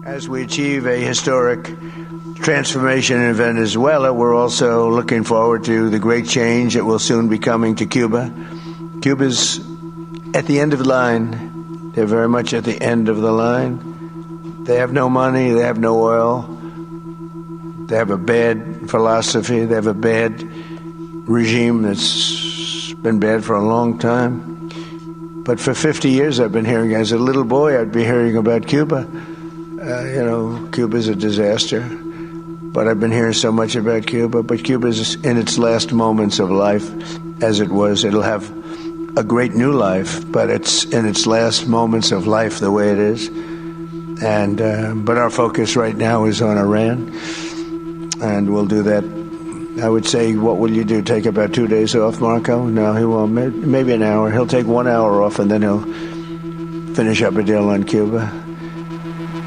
As we achieve a historic transformation in Venezuela, we're also looking forward to the great change that will soon be coming to Cuba. Cuba's at the end of the line. They're very much at the end of the line. They have no money, they have no oil, they have a bad philosophy, they have a bad regime that's been bad for a long time. But for 50 years I've been hearing, as a little boy, I'd be hearing about Cuba. Cuba's a disaster, but I've been hearing so much about Cuba. But Cuba's in its last moments of life, as it was. It'll have a great new life, but it's in its last moments of life the way it is. But our focus right now is on Iran, and we'll do that. I would say, what will you do? Take about 2 days off, Marco? No, he won't. Maybe an hour. He'll take 1 hour off, and then he'll finish up a deal on Cuba.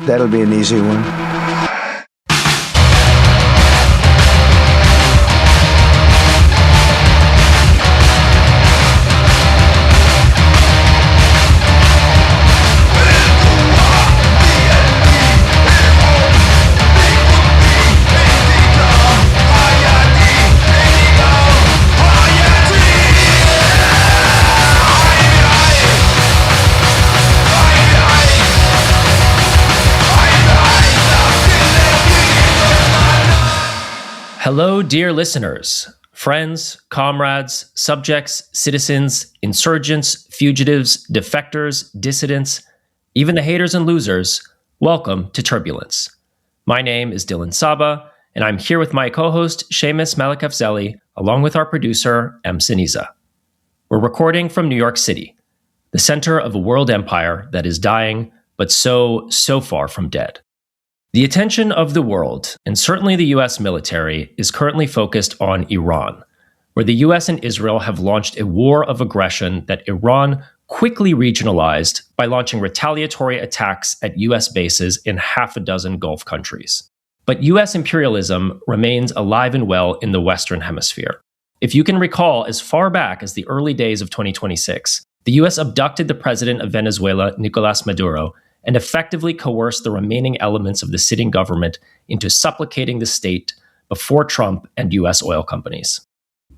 That'll be an easy one. Hello, dear listeners, friends, comrades, subjects, citizens, insurgents, fugitives, defectors, dissidents, even the haters and losers. Welcome to Turbulence. My name is Dylan Saba, and I'm here with my co-host, Seamus Malekafzeli, along with our producer, M. Siniza. We're recording from New York City, the center of a world empire that is dying, but so far from dead. The attention of the world, and certainly the US military, is currently focused on Iran, where the US and Israel have launched a war of aggression that Iran quickly regionalized by launching retaliatory attacks at US bases in half a dozen Gulf countries. But US imperialism remains alive and well in the Western Hemisphere. If you can recall, as far back as the early days of 2026, the US abducted the president of Venezuela, Nicolas Maduro, and effectively coerced the remaining elements of the sitting government into supplicating the state before Trump and US oil companies.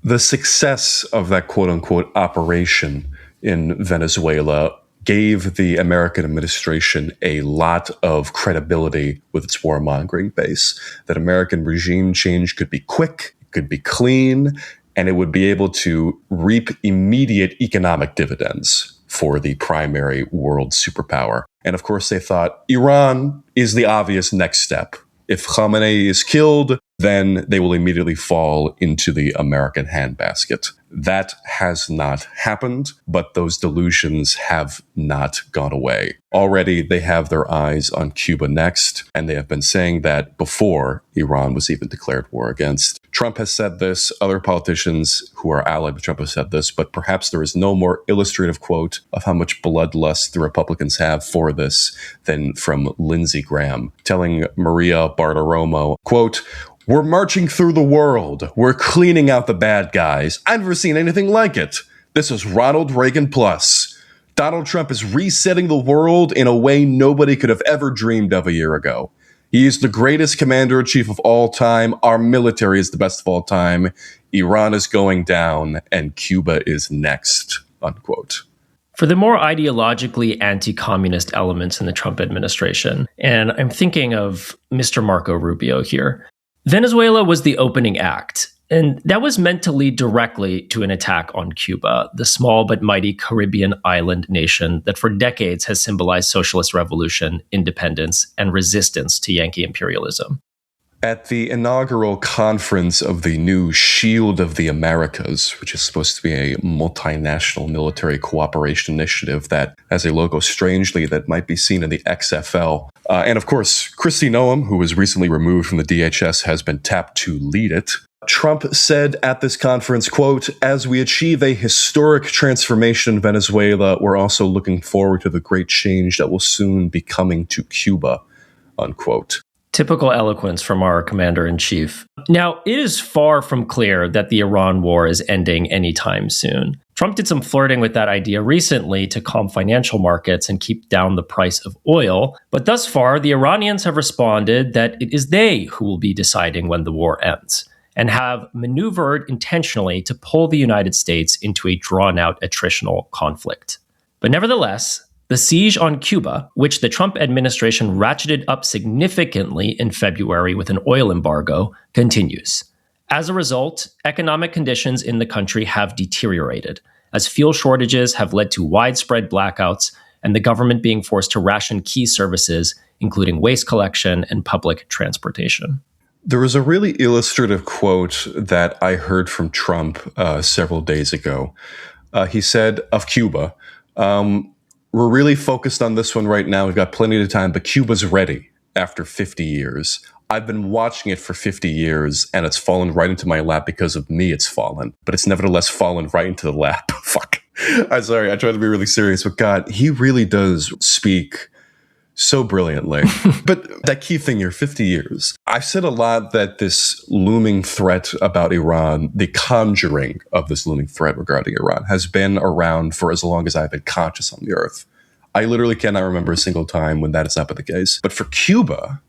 The success of that quote-unquote operation in Venezuela gave the American administration a lot of credibility with its warmongering base, that American regime change could be quick, could be clean, and it would be able to reap immediate economic dividends for the primary world superpower. And of course, they thought Iran is the obvious next step. If Khamenei is killed, then they will immediately fall into the American handbasket. That has not happened, but those delusions have not gone away. Already, they have their eyes on Cuba next, and they have been saying that before Iran was even declared war against. Trump has said this, other politicians who are allied with Trump have said this, but perhaps there is no more illustrative quote of how much bloodlust the Republicans have for this than from Lindsey Graham, telling Maria Bartiromo, quote, "We're marching through the world. We're cleaning out the bad guys. I've never seen anything like it. This is Ronald Reagan plus. Donald Trump is resetting the world in a way nobody could have ever dreamed of a year ago. He is the greatest commander-in-chief of all time. Our military is the best of all time. Iran is going down, and Cuba is next," unquote. For the more ideologically anti-communist elements in the Trump administration, and I'm thinking of Mr. Marco Rubio here, Venezuela was the opening act, and that was meant to lead directly to an attack on Cuba, the small but mighty Caribbean island nation that for decades has symbolized socialist revolution, independence, and resistance to Yankee imperialism. At the inaugural conference of the new Shield of the Americas, which is supposed to be a multinational military cooperation initiative that has a logo strangely that might be seen in the XFL. And of course, Kristi Noem, who was recently removed from the DHS, has been tapped to lead it. Trump said at this conference, quote, "As we achieve a historic transformation in Venezuela, we're also looking forward to the great change that will soon be coming to Cuba," unquote. Typical eloquence from our commander-in-chief. Now, it is far from clear that the Iran war is ending anytime soon. Trump did some flirting with that idea recently to calm financial markets and keep down the price of oil. But thus far, the Iranians have responded that it is they who will be deciding when the war ends, and have maneuvered intentionally to pull the United States into a drawn-out attritional conflict. But nevertheless, the siege on Cuba, which the Trump administration ratcheted up significantly in February with an oil embargo, continues. As a result, economic conditions in the country have deteriorated, as fuel shortages have led to widespread blackouts and the government being forced to ration key services, including waste collection and public transportation. There was a really illustrative quote that I heard from Trump several days ago. He said of Cuba, we're really focused on this one right now. We've got plenty of time, but Cuba's ready after 50 years. I've been watching it for 50 years, and it's fallen right into my lap because of me. It's fallen, but it's nevertheless fallen right into the lap. Fuck. I'm sorry. I try to be really serious, but God, he really does speak so brilliantly. But that key thing here, 50 years. I've said a lot that this looming threat about Iran, the conjuring of this looming threat regarding Iran, has been around for as long as I've been conscious on the earth. I literally cannot remember a single time when that has not been the case. But for Cuba,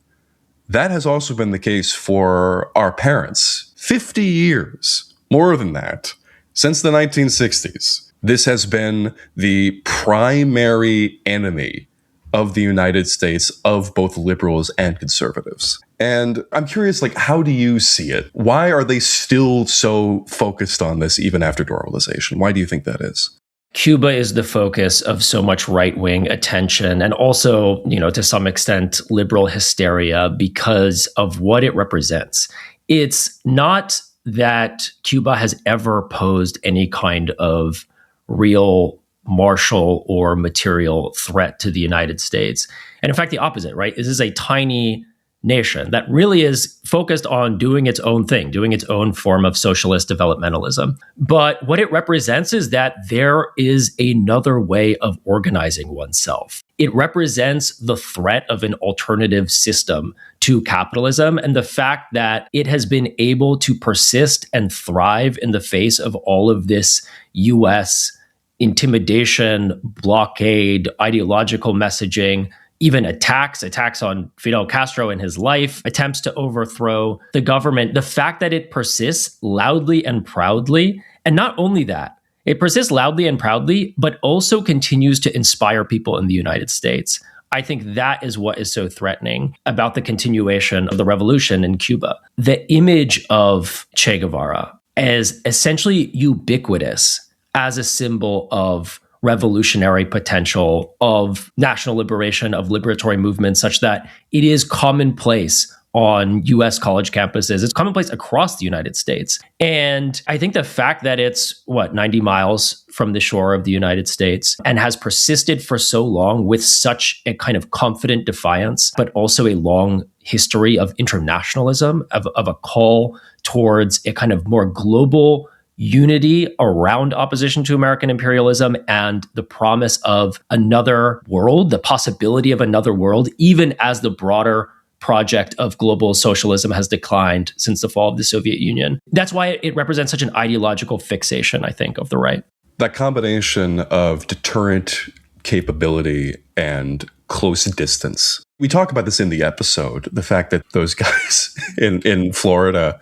that has also been the case for our parents. 50 years, more than that, since the 1960s. This has been the primary enemy of the United States, of both liberals and conservatives. And I'm curious, how do you see it? Why are they still so focused on this even after normalization? Why do you think that is? Cuba is the focus of so much right-wing attention and also, to some extent, liberal hysteria because of what it represents. It's not that Cuba has ever posed any kind of real martial or material threat to the United States. And in fact, the opposite, right? This is a tiny nation that really is focused on doing its own thing, doing its own form of socialist developmentalism. But what it represents is that there is another way of organizing oneself. It represents the threat of an alternative system to capitalism and the fact that it has been able to persist and thrive in the face of all of this U.S. intimidation, blockade, ideological messaging, even attacks on Fidel Castro and his life, attempts to overthrow the government. The fact that it persists loudly and proudly, and not only that, it persists loudly and proudly, but also continues to inspire people in the United States. I think that is what is so threatening about the continuation of the revolution in Cuba. The image of Che Guevara is essentially ubiquitous as a symbol of revolutionary potential, of national liberation, of liberatory movements, such that it is commonplace on US college campuses. It's commonplace across the United States. And I think the fact that it's, 90 miles from the shore of the United States and has persisted for so long with such a kind of confident defiance, but also a long history of internationalism, of a call towards a kind of more global unity around opposition to American imperialism and the promise of another world, the possibility of another world, even as the broader project of global socialism has declined since the fall of the Soviet Union. That's why it represents such an ideological fixation, I think, of the right. That combination of deterrent capability and close distance. We talk about this in the episode, the fact that those guys in Florida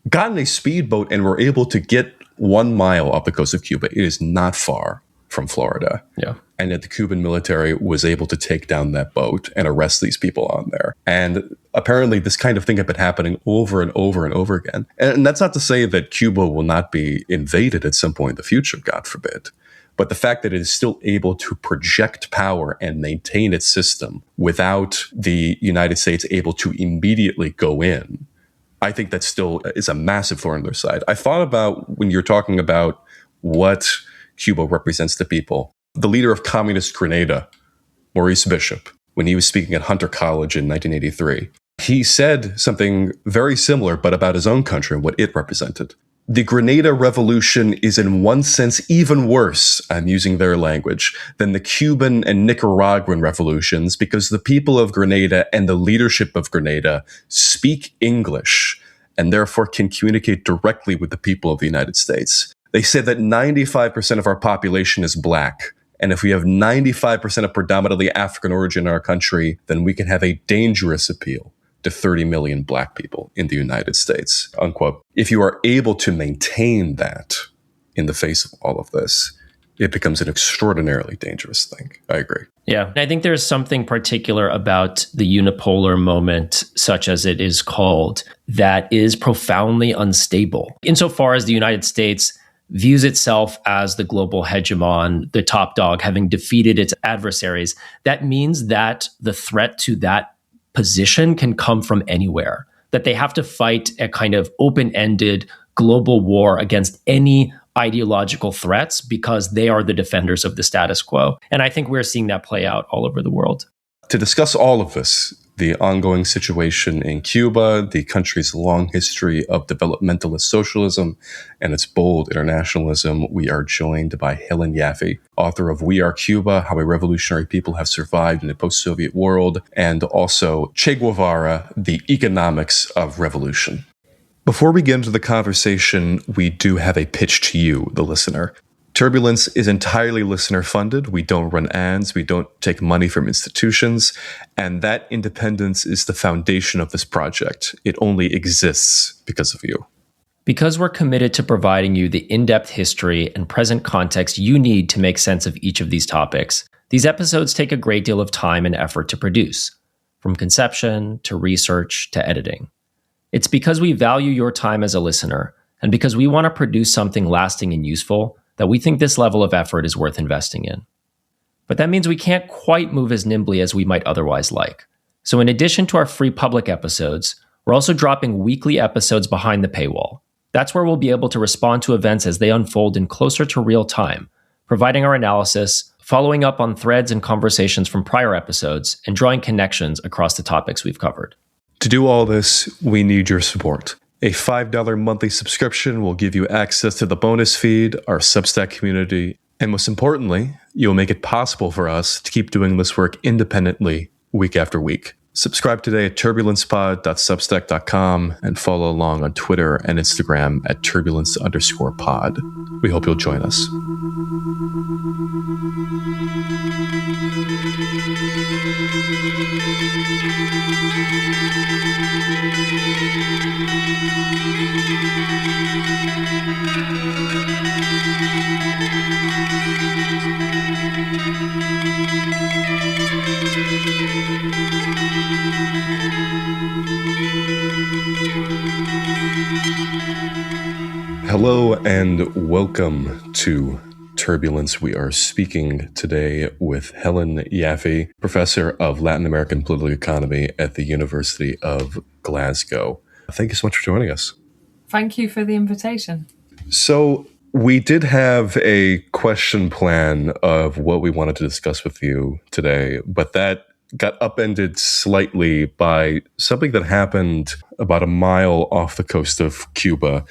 got in a speedboat and were able to get 1 mile off the coast of Cuba. It is not far from Florida. Yeah. And yet the Cuban military was able to take down that boat and arrest these people on there. And apparently this kind of thing had been happening over and over and over again. And that's not to say that Cuba will not be invaded at some point in the future, God forbid. But the fact that it is still able to project power and maintain its system without the United States able to immediately go in, I think that still is a massive thorn on their side. I thought about when you're talking about what Cuba represents to people. The leader of Communist Grenada, Maurice Bishop, when he was speaking at Hunter College in 1983, he said something very similar, but about his own country and what it represented. The Grenada Revolution is in one sense even worse, I'm using their language, than the Cuban and Nicaraguan revolutions because the people of Grenada and the leadership of Grenada speak English and therefore can communicate directly with the people of the United States. They say that 95% of our population is black. And if we have 95% of predominantly African origin in our country, then we can have a dangerous appeal to 30 million black people in the United States, unquote. If you are able to maintain that in the face of all of this, it becomes an extraordinarily dangerous thing. I agree. Yeah. I think there's something particular about the unipolar moment, such as it is called, that is profoundly unstable. Insofar as the United States views itself as the global hegemon, the top dog, having defeated its adversaries, that means that the threat to that position can come from anywhere, that they have to fight a kind of open-ended global war against any ideological threats because they are the defenders of the status quo. And I think we're seeing that play out all over the world. To discuss all of this, the ongoing situation in Cuba, the country's long history of developmentalist socialism, and its bold internationalism, we are joined by Helen Yaffe, author of We Are Cuba, How a Revolutionary People Have Survived in a Post-Soviet World, and also Che Guevara, The Economics of Revolution. Before we get into the conversation, we do have a pitch to you, the listener. Turbulence is entirely listener-funded. We don't run ads. We don't take money from institutions. And that independence is the foundation of this project. It only exists because of you. Because we're committed to providing you the in-depth history and present context you need to make sense of each of these topics, these episodes take a great deal of time and effort to produce, from conception to research to editing. It's because we value your time as a listener, and because we want to produce something lasting and useful, that we think this level of effort is worth investing in. But that means we can't quite move as nimbly as we might otherwise like. So in addition to our free public episodes, we're also dropping weekly episodes behind the paywall. That's where we'll be able to respond to events as they unfold in closer to real time, providing our analysis, following up on threads and conversations from prior episodes, and drawing connections across the topics we've covered. To do all this, we need your support. A $5 monthly subscription will give you access to the bonus feed, our Substack community, and most importantly, you'll make it possible for us to keep doing this work independently week after week. Subscribe today at turbulencepod.substack.com and follow along on Twitter and Instagram at turbulence_pod. We hope you'll join us. Hello and welcome to Turbulence. We are speaking today with Helen Yaffe, professor of Latin American political economy at the University of Glasgow. Thank you so much for joining us. Thank you for the invitation. So we did have a question plan of what we wanted to discuss with you today, but that got upended slightly by something that happened about a mile off the coast of Cuba.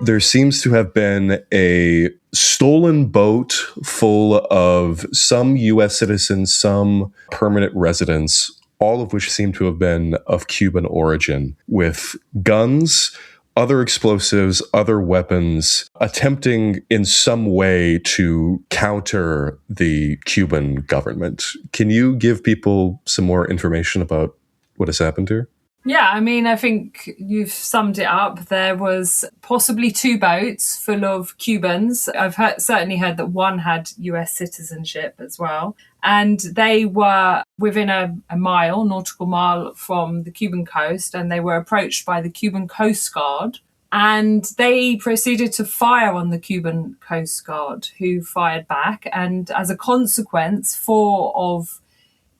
There seems to have been a stolen boat full of some U.S. citizens, some permanent residents, all of which seem to have been of Cuban origin, with guns, other explosives, other weapons, attempting in some way to counter the Cuban government. Can you give people some more information about what has happened here? Yeah, I mean, I think you've summed it up. There was possibly 2 boats full of Cubans. I've certainly heard that one had US citizenship as well. And they were within a nautical mile from the Cuban coast, and they were approached by the Cuban Coast Guard. And they proceeded to fire on the Cuban Coast Guard, who fired back. And as a consequence, 4 of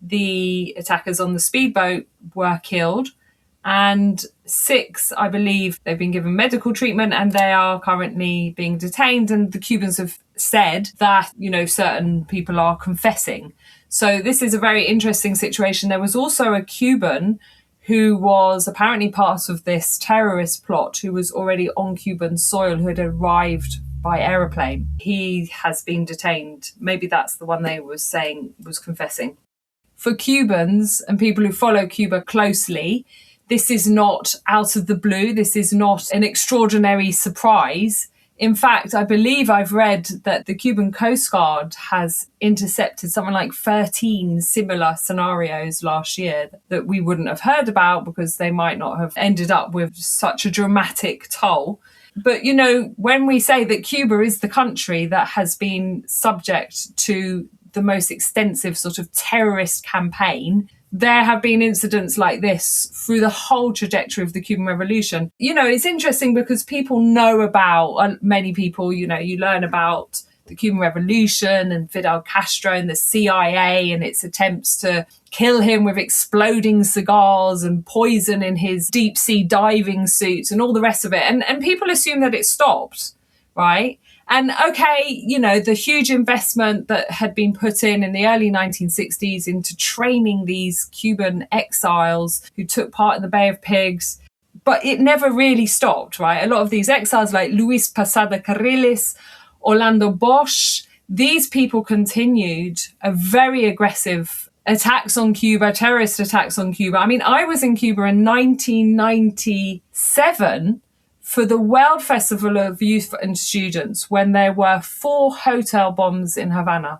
the attackers on the speedboat were killed. And 6, I believe, they've been given medical treatment and they are currently being detained. And the Cubans have said that, certain people are confessing. So this is a very interesting situation. There was also a Cuban who was apparently part of this terrorist plot, who was already on Cuban soil, who had arrived by aeroplane. He has been detained. Maybe that's the one they were saying was confessing. For Cubans and people who follow Cuba closely, this is not out of the blue. This is not an extraordinary surprise. In fact, I believe I've read that the Cuban Coast Guard has intercepted something like 13 similar scenarios last year that we wouldn't have heard about because they might not have ended up with such a dramatic toll. But, you know, when we say that Cuba is the country that has been subject to the most extensive sort of terrorist campaign, there have been incidents like this through the whole trajectory of the Cuban Revolution. You know, it's interesting because people know about, many people, you know, you learn about the Cuban Revolution and Fidel Castro and the CIA and its attempts to kill him with exploding cigars and poison in his deep sea diving suits and all the rest of it. And people assume that it stopped, right? And okay, you know, the huge investment that had been put in the early 1960s into training these Cuban exiles who took part in the Bay of Pigs, but it never really stopped, right? A lot of these exiles like Luis Posada Carriles, Orlando Bosch, these people continued a very aggressive attacks on Cuba, terrorist attacks on Cuba. I mean, I was in Cuba in 1997 for the World Festival of Youth and Students when there were 4 hotel bombs in Havana.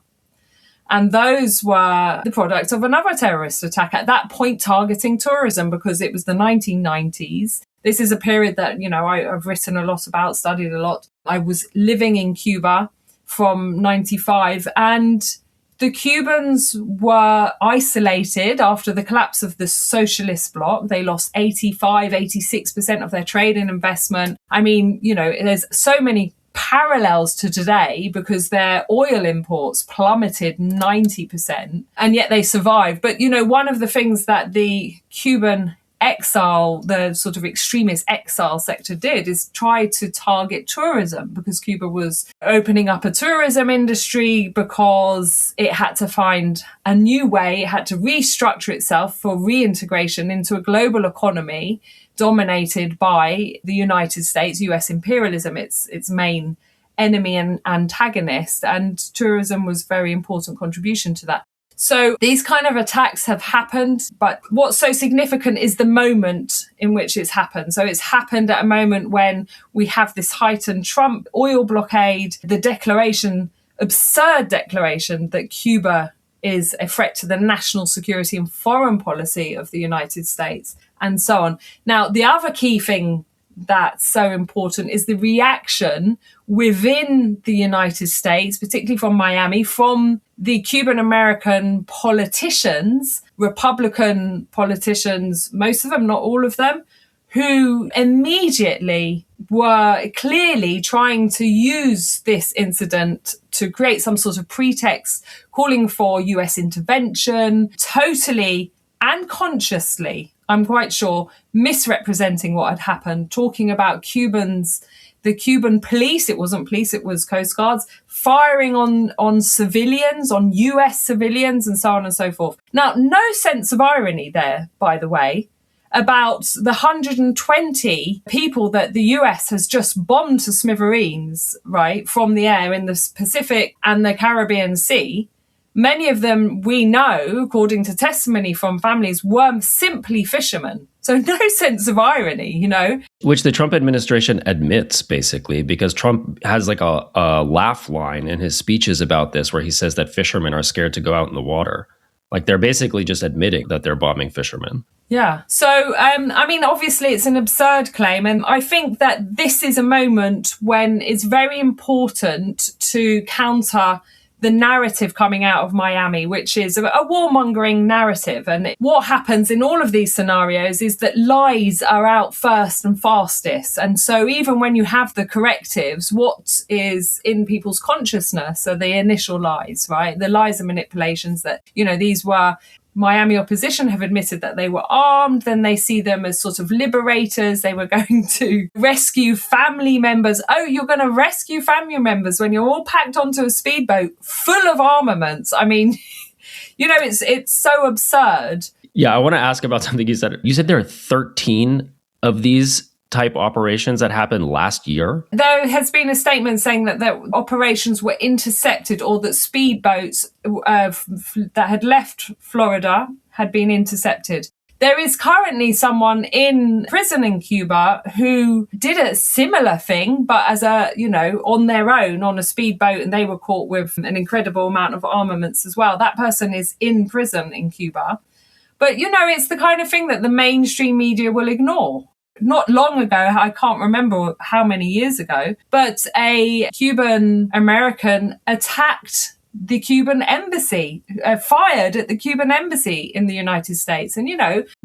And those were the product of another terrorist attack, at that point targeting tourism because it was the 1990s. This is a period that, you know, I've written a lot about, studied a lot. I was living in Cuba from 95, and the Cubans were isolated after the collapse of the socialist bloc. They lost 86% of their trade and investment. I mean, you know, there's so many parallels to today because their oil imports plummeted 90%, and yet they survived. But, you know, one of the things that the Cuban exile, the sort of extremist exile sector did is try to target tourism because Cuba was opening up a tourism industry because it had to find a new way. It had to restructure itself for reintegration into a global economy dominated by the United States, US imperialism, its main enemy and antagonist. And tourism was a very important contribution to that. So these kind of attacks have happened, but what's so significant is the moment in which it's happened. So it's happened at a moment when we have this heightened Trump oil blockade, the declaration, absurd declaration that Cuba is a threat to the national security and foreign policy of the United States, and so on. Now, the other key thing that's so important is the reaction within the United States, particularly from Miami, from the Cuban American politicians, Republican politicians, most of them, not all of them, who immediately were clearly trying to use this incident to create some sort of pretext, calling for US intervention, totally and consciously, I'm quite sure, misrepresenting what had happened, talking about Cubans, the Cuban police, it wasn't police, it was Coast Guards, firing on civilians, on US civilians, and so on and so forth. Now, no sense of irony there, by the way, about the 120 people that the US has just bombed to smithereens, right, from the air in the Pacific and the Caribbean Sea. Many of them, we know, according to testimony from families, were simply fishermen. So no sense of irony, you know. Which the Trump administration admits, basically, because Trump has like a laugh line in his speeches about this where he says that fishermen are scared to go out in the water. Like they're basically just admitting that they're bombing fishermen. Yeah. So, I mean, obviously it's an absurd claim. And I think that this is a moment when it's very important to counter the narrative coming out of Miami, which is a warmongering narrative. And what happens in all of these scenarios is that lies are out first and fastest. And so even when you have the correctives, what is in people's consciousness are the initial lies, right? The lies and manipulations that, you know, these were Miami opposition have admitted that they were armed. Then they see them as sort of liberators. They were going to rescue family members. Oh, you're going to rescue family members when you're all packed onto a speedboat full of armaments. I mean, you know, it's so absurd. Yeah, I want to ask about something you said. You said there are 13 of these type operations that happened last year? There has been a statement saying that the operations were intercepted, or that speedboats that had left Florida had been intercepted. There is currently someone in prison in Cuba who did a similar thing, but as on their own on a speedboat, and they were caught with an incredible amount of armaments as well. That person is in prison in Cuba. But, it's the kind of thing that the mainstream media will ignore. Not long ago, I can't remember how many years ago, but a Cuban American attacked the Cuban embassy, fired at the Cuban embassy in the United States. And,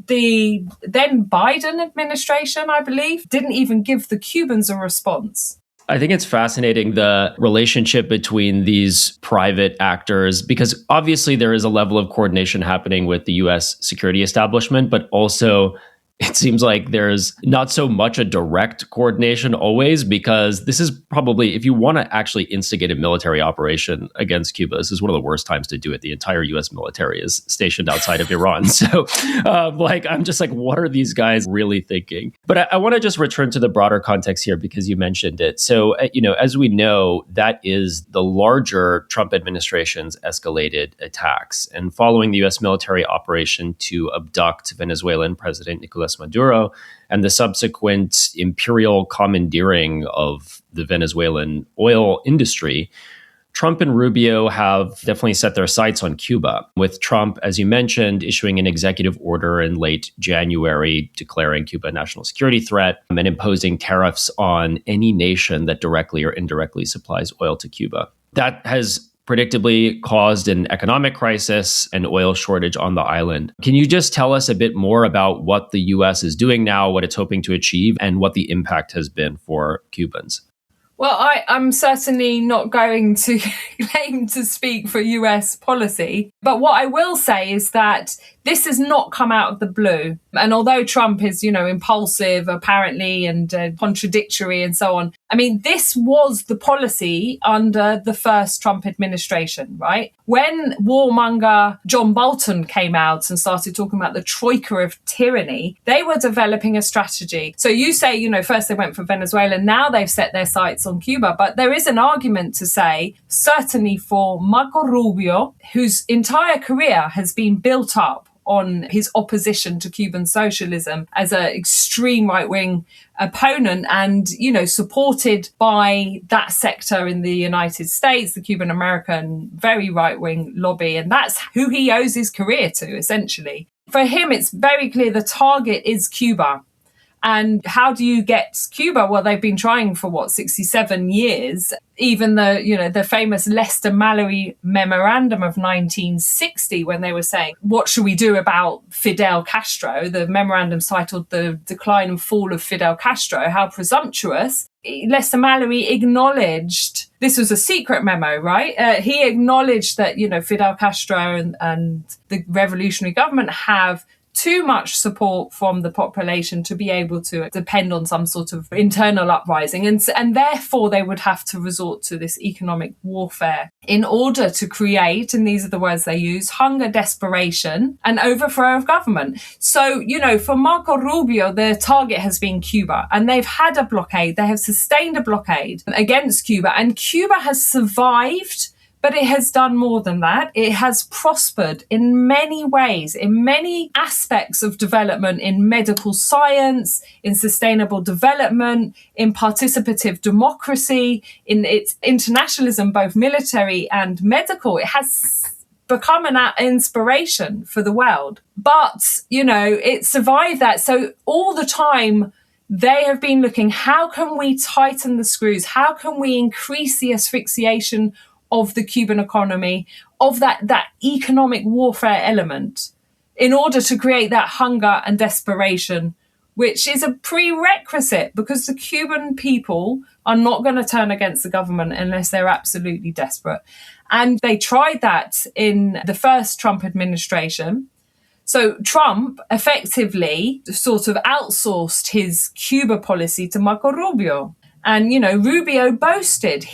the then Biden administration, I believe, didn't even give the Cubans a response. I think it's fascinating, the relationship between these private actors, because obviously there is a level of coordination happening with the US security establishment, but also it seems like there's not so much a direct coordination always, because this is probably, if you want to actually instigate a military operation against Cuba, this is one of the worst times to do it. The entire US military is stationed outside of Iran. So I'm just like, what are these guys really thinking? But I want to just return to the broader context here because you mentioned it. So, as we know, that is the larger Trump administration's escalated attacks. And following the US military operation to abduct Venezuelan President Nicolas Maduro and the subsequent imperial commandeering of the Venezuelan oil industry, Trump and Rubio have definitely set their sights on Cuba, with Trump, as you mentioned, issuing an executive order in late January declaring Cuba a national security threat and imposing tariffs on any nation that directly or indirectly supplies oil to Cuba. That has predictably caused an economic crisis and oil shortage on the island. Can you just tell us a bit more about what the US is doing now, what it's hoping to achieve, and what the impact has been for Cubans? Well, I'm certainly not going to claim to speak for US policy, but what I will say is that this has not come out of the blue. And although Trump is, impulsive apparently and contradictory and so on, I mean, this was the policy under the first Trump administration, right? When warmonger John Bolton came out and started talking about the troika of tyranny, they were developing a strategy. So you say, first they went for Venezuela, now they've set their sights on Cuba. But there is an argument to say, certainly for Marco Rubio, whose entire career has been built up on his opposition to Cuban socialism as an extreme right-wing opponent and, supported by that sector in the United States, the Cuban American very right-wing lobby. And that's who he owes his career to, essentially. For him, it's very clear the target is Cuba. And how do you get Cuba? Well, they've been trying for 67 years. Even the famous Lester Mallory memorandum of 1960, when they were saying, what should we do about Fidel Castro? The memorandum's titled The Decline and Fall of Fidel Castro. How presumptuous. Lester Mallory acknowledged, this was a secret memo, right? He acknowledged that, Fidel Castro and the revolutionary government have too much support from the population to be able to depend on some sort of internal uprising. And therefore, they would have to resort to this economic warfare in order to create, and these are the words they use, hunger, desperation, and overthrow of government. So, for Marco Rubio, their target has been Cuba, and they've had a blockade. They have sustained a blockade against Cuba, and Cuba has survived. But it has done more than that. It has prospered in many ways, in many aspects of development, in medical science, in sustainable development, in participative democracy, in its internationalism, both military and medical. It has become an inspiration for the world. But, it survived that. So all the time, they have been looking, how can we tighten the screws? How can we increase the asphyxiation of the Cuban economy, of that economic warfare element, in order to create that hunger and desperation, which is a prerequisite because the Cuban people are not going to turn against the government unless they're absolutely desperate. And they tried that in the first Trump administration. So Trump effectively sort of outsourced his Cuba policy to Marco Rubio. And, Rubio boasted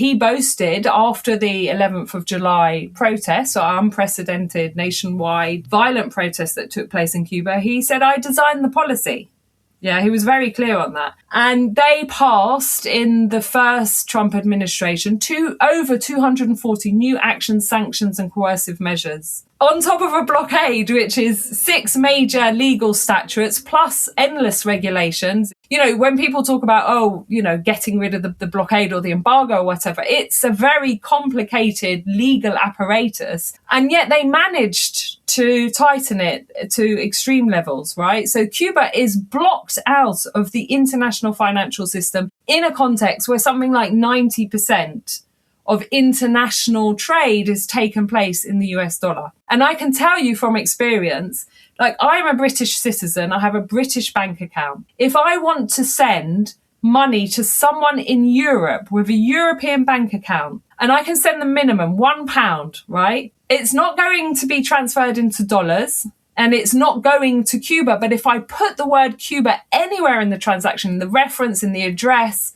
after the 11th of July protests, or unprecedented nationwide violent protests that took place in Cuba, he said, I designed the policy. Yeah, he was very clear on that. And they passed in the first Trump administration over 240 new actions, sanctions and coercive measures. on top of a blockade, which is 6 major legal statutes plus endless regulations. When people talk about, getting rid of the blockade or the embargo or whatever, it's a very complicated legal apparatus. And yet they managed to tighten it to extreme levels, right? So Cuba is blocked out of the international financial system in a context where something like 90% of international trade has taken place in the US dollar. And I can tell you from experience, I'm a British citizen, I have a British bank account. If I want to send money to someone in Europe with a European bank account, and I can send the minimum £1, right? It's not going to be transferred into dollars, and it's not going to Cuba. But if I put the word Cuba anywhere in the transaction, in the reference, in the address,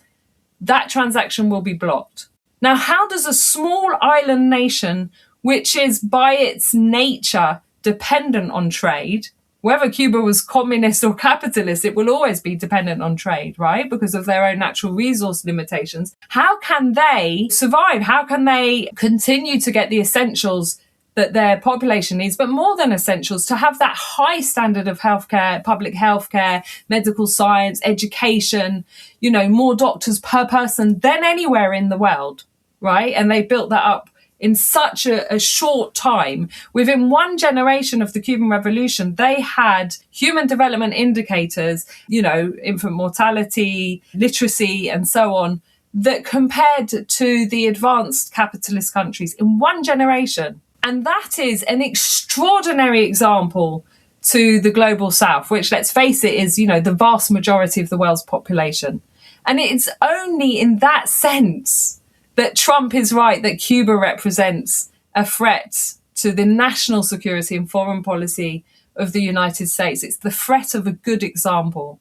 that transaction will be blocked. Now, how does a small island nation, which is by its nature dependent on trade, whether Cuba was communist or capitalist, it will always be dependent on trade, right? Because of their own natural resource limitations. How can they survive? How can they continue to get the essentials that their population needs, but more than essentials, to have that high standard of healthcare, public healthcare, medical science, education, more doctors per person than anywhere in the world, right? And they built that up in such a short time. Within one generation of the Cuban Revolution, they had human development indicators, infant mortality, literacy, and so on, that compared to the advanced capitalist countries in one generation. And that is an extraordinary example to the global south, which, let's face it, is, the vast majority of the world's population. And it's only in that sense that Trump is right, that Cuba represents a threat to the national security and foreign policy of the United States. It's the threat of a good example.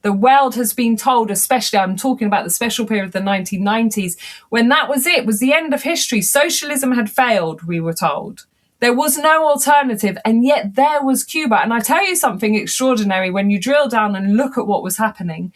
The world has been told, especially, I'm talking about the special period of the 1990s, when that was it, was the end of history. Socialism had failed, we were told. There was no alternative, and yet there was Cuba. And I tell you something extraordinary, when you drill down and look at what was happening,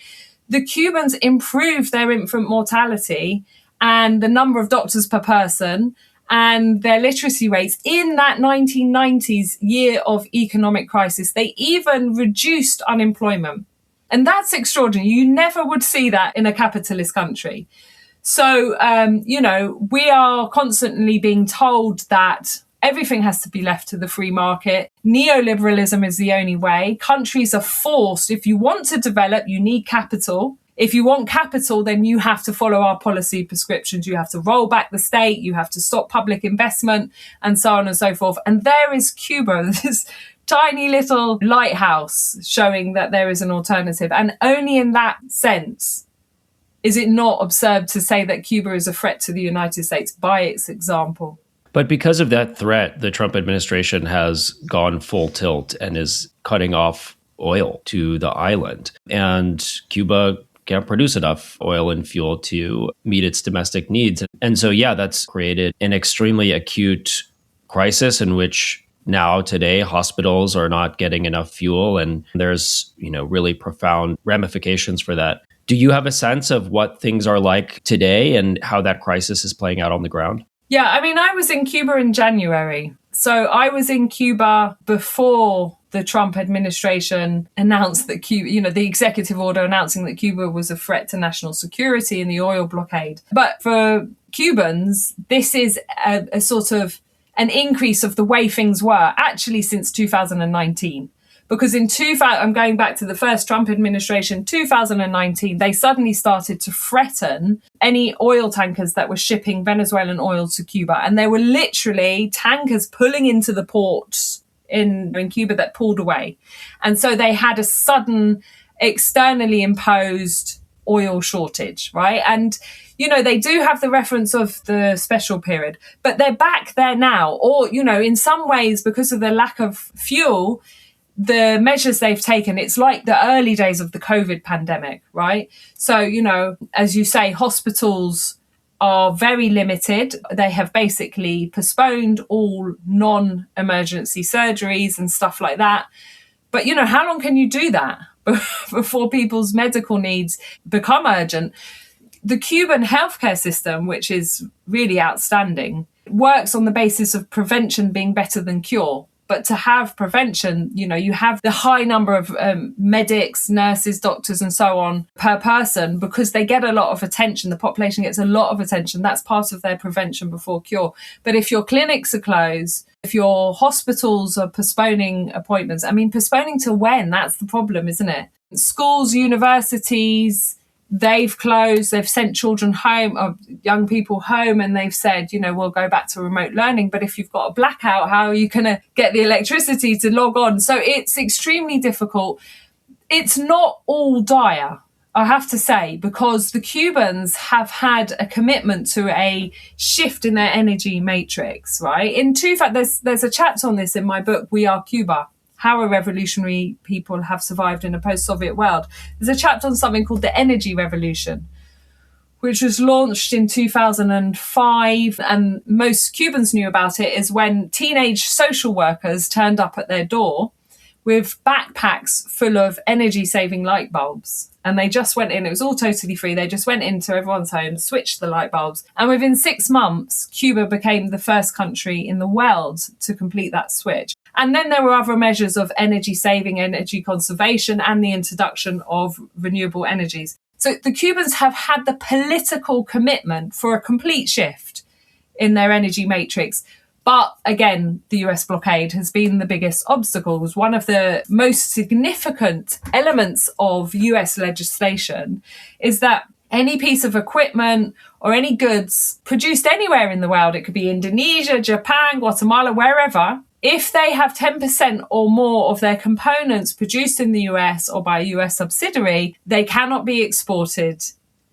the Cubans improved their infant mortality and the number of doctors per person and their literacy rates in that 1990s year of economic crisis. They even reduced unemployment. And that's extraordinary. You never would see that in a capitalist country. So, we are constantly being told that everything has to be left to the free market. Neoliberalism is the only way. Countries are forced. If you want to develop, you need capital. If you want capital, then you have to follow our policy prescriptions. You have to roll back the state. You have to stop public investment, and so on and so forth. And there is Cuba, this tiny little lighthouse showing that there is an alternative. And only in that sense is it not absurd to say that Cuba is a threat to the United States by its example. But because of that threat, the Trump administration has gone full tilt and is cutting off oil to the island. And Cuba can't produce enough oil and fuel to meet its domestic needs. And so, that's created an extremely acute crisis in which now today hospitals are not getting enough fuel, and there's, really profound ramifications for that. Do you have a sense of what things are like today and how that crisis is playing out on the ground? Yeah, I was in Cuba in January. So I was in Cuba before the Trump administration announced that Cuba, the executive order announcing that Cuba was a threat to national security in the oil blockade. But for Cubans, this is a sort of an increase of the way things were actually since 2019. Because I'm going back to the first Trump administration, 2019, they suddenly started to threaten any oil tankers that were shipping Venezuelan oil to Cuba. And there were literally tankers pulling into the ports in Cuba that pulled away. And so they had a sudden externally imposed oil shortage, right? And, they do have the reference of the special period, but they're back there now. Or, in some ways, because of the lack of fuel, the measures they've taken, it's like the early days of the COVID pandemic, right? So, as you say, hospitals are very limited. They have basically postponed all non-emergency surgeries and stuff like that. But, how long can you do that before people's medical needs become urgent? The Cuban healthcare system, which is really outstanding, works on the basis of prevention being better than cure. But to have prevention, you have the high number of medics, nurses, doctors, and so on per person, because they get a lot of attention. The population gets a lot of attention. That's part of their prevention before cure. But if your clinics are closed, if your hospitals are postponing appointments, postponing to when? That's the problem, isn't it? Schools, universities, they've closed, they've sent children home, or young people home, and they've said, we'll go back to remote learning. But if you've got a blackout, how are you going to get the electricity to log on? So it's extremely difficult. It's not all dire, I have to say, because the Cubans have had a commitment to a shift in their energy matrix, right? In fact, there's a chapter on this in my book, We Are Cuba: How a Revolutionary People Have Survived in a Post-Soviet World. There's a chapter on something called the Energy Revolution, which was launched in 2005. And most Cubans knew about it is when teenage social workers turned up at their door with backpacks full of energy-saving light bulbs. And they just went in, it was all totally free. They just went into everyone's home, switched the light bulbs. And within 6 months, Cuba became the first country in the world to complete that switch. And then there were other measures of energy saving, energy conservation, and the introduction of renewable energies. So the Cubans have had the political commitment for a complete shift in their energy matrix. But again, the US blockade has been the biggest obstacle. It was one of the most significant elements of US legislation is that any piece of equipment or any goods produced anywhere in the world, it could be Indonesia, Japan, Guatemala, wherever, if they have 10% or more of their components produced in the US or by a US subsidiary, they cannot be exported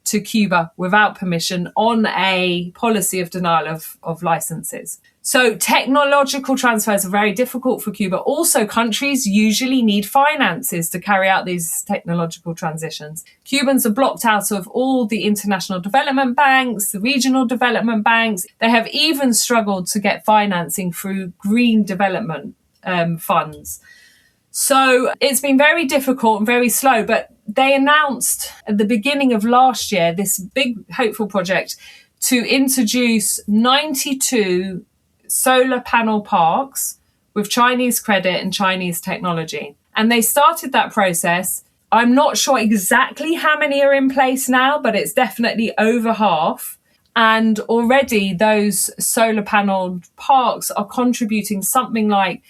to Cuba without permission on a policy of denial of licenses. So technological transfers are very difficult for Cuba. Also, countries usually need finances to carry out these technological transitions. Cubans are blocked out of all the international development banks, the regional development banks. They have even struggled to get financing through green development funds. So it's been very difficult and very slow, but they announced at the beginning of last year this big hopeful project to introduce 92 solar panel parks with Chinese credit and Chinese technology. And they started that process. I'm not sure exactly how many are in place now, but it's definitely over half. And already those solar panel parks are contributing something like,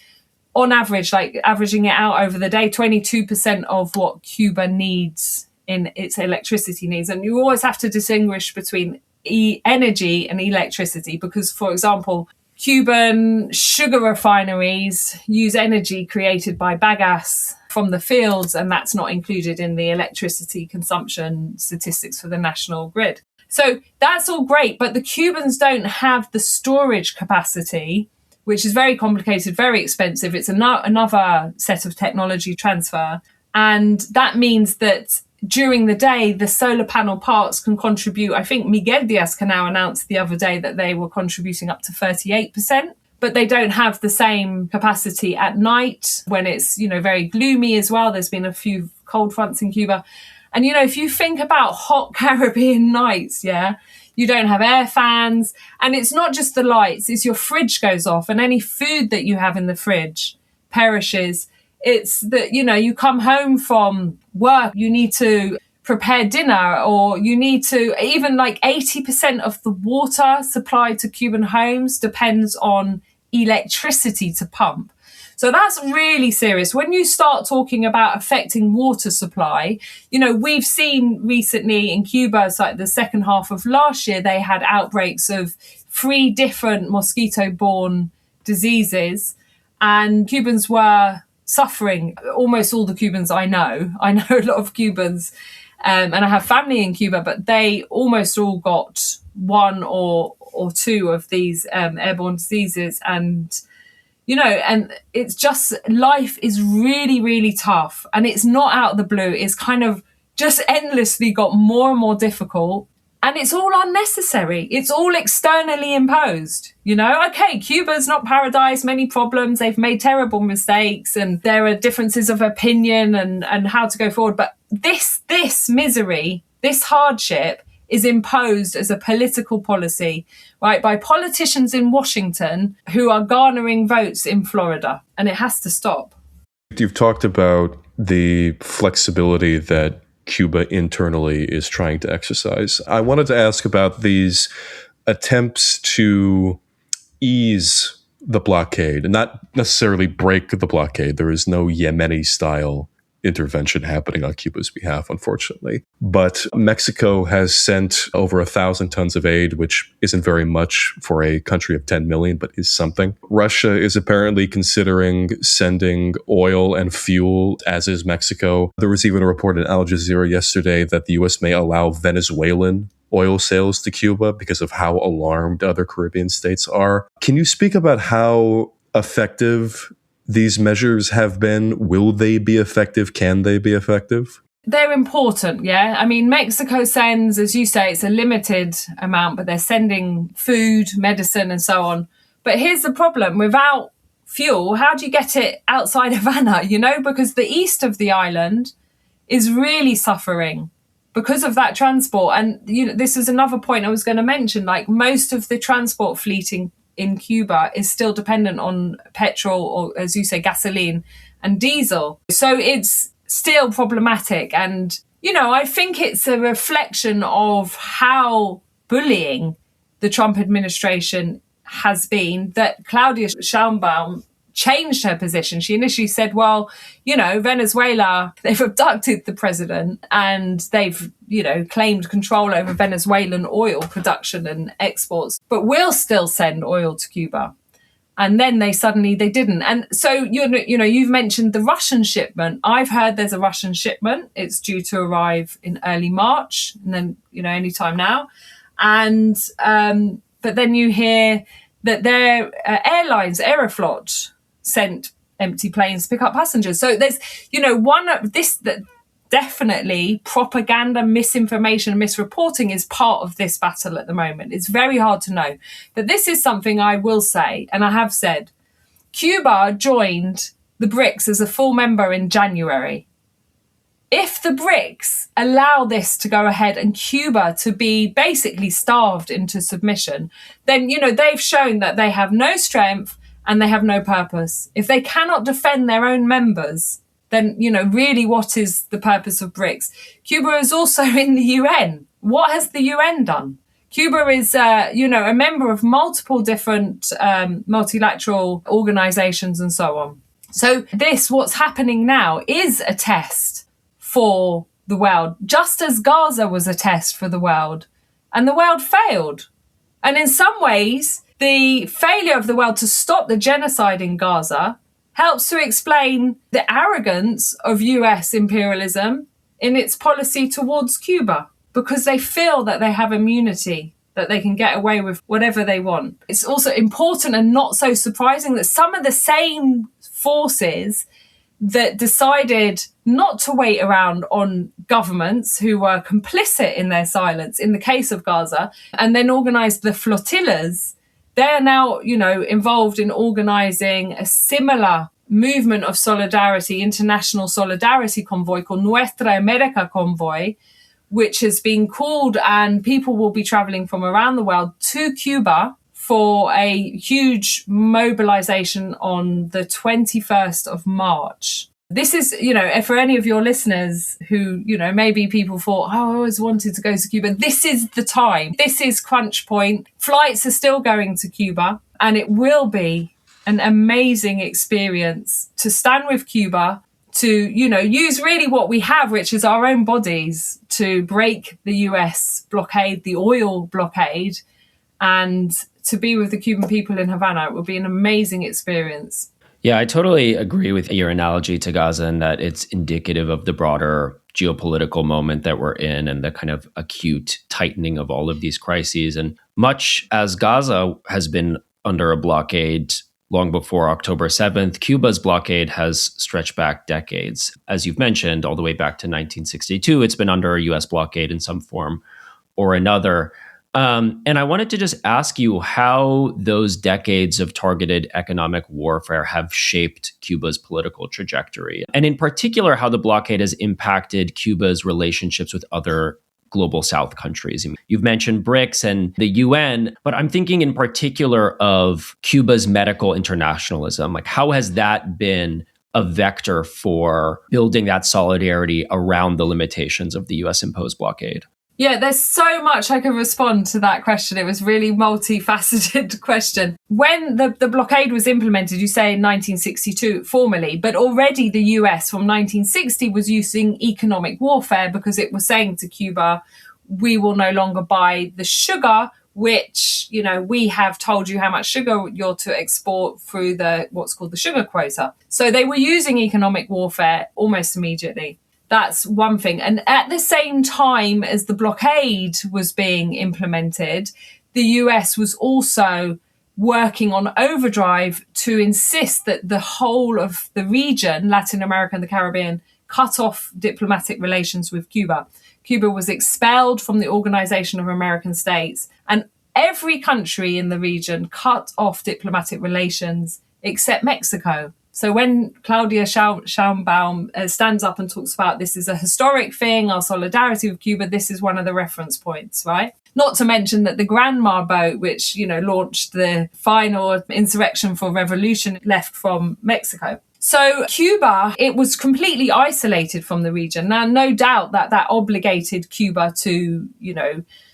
on average, like averaging it out over the day, 22% of what Cuba needs in its electricity needs. And you always have to distinguish between energy and electricity because, for example, Cuban sugar refineries use energy created by bagasse from the fields, and that's not included in the electricity consumption statistics for the national grid. So that's all great, but the Cubans don't have the storage capacity, which is very complicated, very expensive. It's another set of technology transfer. And that means that during the day, the solar panel parks can contribute. I think Miguel Diaz-Canel announced the other day that they were contributing up to 38%, but they don't have the same capacity at night when it's, very gloomy as well. There's been a few cold fronts in Cuba. And, if you think about hot Caribbean nights, you don't have air fans. And it's not just the lights, it's your fridge goes off and any food that you have in the fridge perishes. It's that, you come home from work, you need to prepare dinner, or you need to, even like 80% of the water supplied to Cuban homes depends on electricity to pump. So that's really serious. When you start talking about affecting water supply, we've seen recently in Cuba, it's like the second half of last year, they had outbreaks of 3 different mosquito-borne diseases, and Cubans were suffering. Almost all the Cubans I know a lot of Cubans, and I have family in Cuba, but they almost all got 1 or 2 of these airborne diseases. And and it's just, life is really, really tough. And it's not out of the blue. It's kind of just endlessly got more and more difficult. And it's all unnecessary. It's all externally imposed. Okay, Cuba's not paradise, many problems. They've made terrible mistakes and there are differences of opinion and how to go forward. But this misery, this hardship is imposed as a political policy, right, by politicians in Washington who are garnering votes in Florida, and it has to stop. You've talked about the flexibility that Cuba internally is trying to exercise. I wanted to ask about these attempts to ease the blockade, and not necessarily break the blockade. There is no Yemeni-style intervention happening on Cuba's behalf, unfortunately. But Mexico has sent over 1,000 tons of aid, which isn't very much for a country of 10 million, but is something. Russia is apparently considering sending oil and fuel, as is Mexico. There was even a report in Al Jazeera yesterday that the U.S. may allow Venezuelan oil sales to Cuba because of how alarmed other Caribbean states are. Can you speak about how effective these measures have been? Will they be effective? Can they be effective? They're important, yeah. I mean, Mexico sends, as you say, it's a limited amount, but they're sending food, medicine, and so on. But here's the problem. Without fuel, how do you get it outside Havana, Because the east of the island is really suffering because of that transport. And, this is another point I was going to mention, like most of the transport fleet in Cuba is still dependent on petrol or, as you say, gasoline and diesel. So it's still problematic. And, I think it's a reflection of how bullying the Trump administration has been that Claudia Sheinbaum changed her position. She initially said, well, Venezuela, they've abducted the president and they've, claimed control over Venezuelan oil production and exports, but we'll still send oil to Cuba. And then they didn't. And so, you've mentioned the Russian shipment. I've heard there's a Russian shipment. It's due to arrive in early March and then, any time now. And, but then you hear that their airlines, Aeroflot, sent empty planes to pick up passengers. So there's, one of this that definitely propaganda, misinformation, misreporting is part of this battle at the moment. It's very hard to know. But this is something I will say, and I have said, Cuba joined the BRICS as a full member in January. If the BRICS allow this to go ahead and Cuba to be basically starved into submission, then, they've shown that they have no strength and they have no purpose. If they cannot defend their own members, then, really what is the purpose of BRICS? Cuba is also in the UN. What has the UN done? Cuba is, a member of multiple different multilateral organizations and so on. So what's happening now is a test for the world, just as Gaza was a test for the world. And the world failed. And in some ways, the failure of the world to stop the genocide in Gaza helps to explain the arrogance of US imperialism in its policy towards Cuba, because they feel that they have immunity, that they can get away with whatever they want. It's also important and not so surprising that some of the same forces that decided not to wait around on governments who were complicit in their silence in the case of Gaza and then organized the flotillas, they're now, involved in organizing a similar movement of solidarity, international solidarity convoy called Nuestra America Convoy, which has been called, and people will be traveling from around the world to Cuba for a huge mobilization on the 21st of March. This is, for any of your listeners who, maybe people thought, I always wanted to go to Cuba. This is the time. This is crunch point. Flights are still going to Cuba, and it will be an amazing experience to stand with Cuba, to, use really what we have, which is our own bodies, to break the US blockade, the oil blockade, and to be with the Cuban people in Havana. It will be an amazing experience. Yeah, I totally agree with your analogy to Gaza and that it's indicative of the broader geopolitical moment that we're in and the kind of acute tightening of all of these crises. And much as Gaza has been under a blockade long before October 7th, Cuba's blockade has stretched back decades. As you've mentioned, all the way back to 1962, it's been under a US blockade in some form or another. And I wanted to just ask you how those decades of targeted economic warfare have shaped Cuba's political trajectory, and in particular, how the blockade has impacted Cuba's relationships with other global South countries. I mean, you've mentioned BRICS and the UN, but I'm thinking in particular of Cuba's medical internationalism. Like, how has that been a vector for building that solidarity around the limitations of the US imposed blockade? Yeah, there's so much I can respond to that question. It was really multifaceted question. When the blockade was implemented, you say in 1962 formally, but already the US from 1960 was using economic warfare because it was saying to Cuba, we will no longer buy the sugar, which, we have told you how much sugar you're to export through what's called the sugar quota. So they were using economic warfare almost immediately. That's one thing. And at the same time as the blockade was being implemented, the US was also working on overdrive to insist that the whole of the region, Latin America and the Caribbean, cut off diplomatic relations with Cuba. Cuba was expelled from the Organization of American States, and every country in the region cut off diplomatic relations except Mexico. So when Claudia Schaumbaum stands up and talks about this is a historic thing, our solidarity with Cuba, this is one of the reference points, right? Not to mention that the Granma boat, which, launched the final insurrection for revolution, left from Mexico. So Cuba, it was completely isolated from the region. Now, no doubt that obligated Cuba to,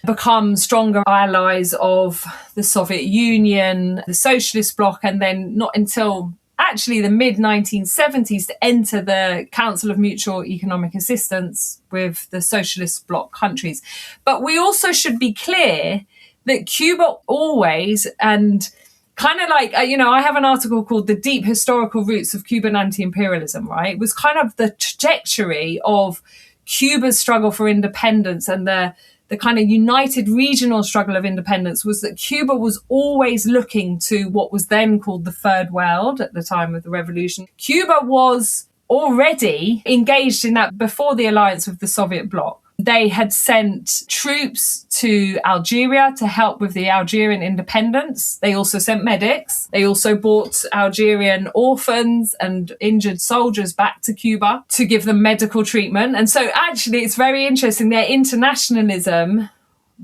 become stronger allies of the Soviet Union, the socialist bloc, and then not until actually the mid-1970s to enter the Council of Mutual Economic Assistance with the socialist bloc countries. But we also should be clear that Cuba always, and kind of like, I have an article called The Deep Historical Roots of Cuban Anti-Imperialism, right? It was kind of the trajectory of Cuba's struggle for independence and the kind of united regional struggle of independence was that Cuba was always looking to what was then called the Third World at the time of the revolution. Cuba was already engaged in that before the alliance with the Soviet bloc. They had sent troops to Algeria to help with the Algerian independence. They also sent medics. They also brought Algerian orphans and injured soldiers back to Cuba to give them medical treatment. And so actually it's very interesting. Their internationalism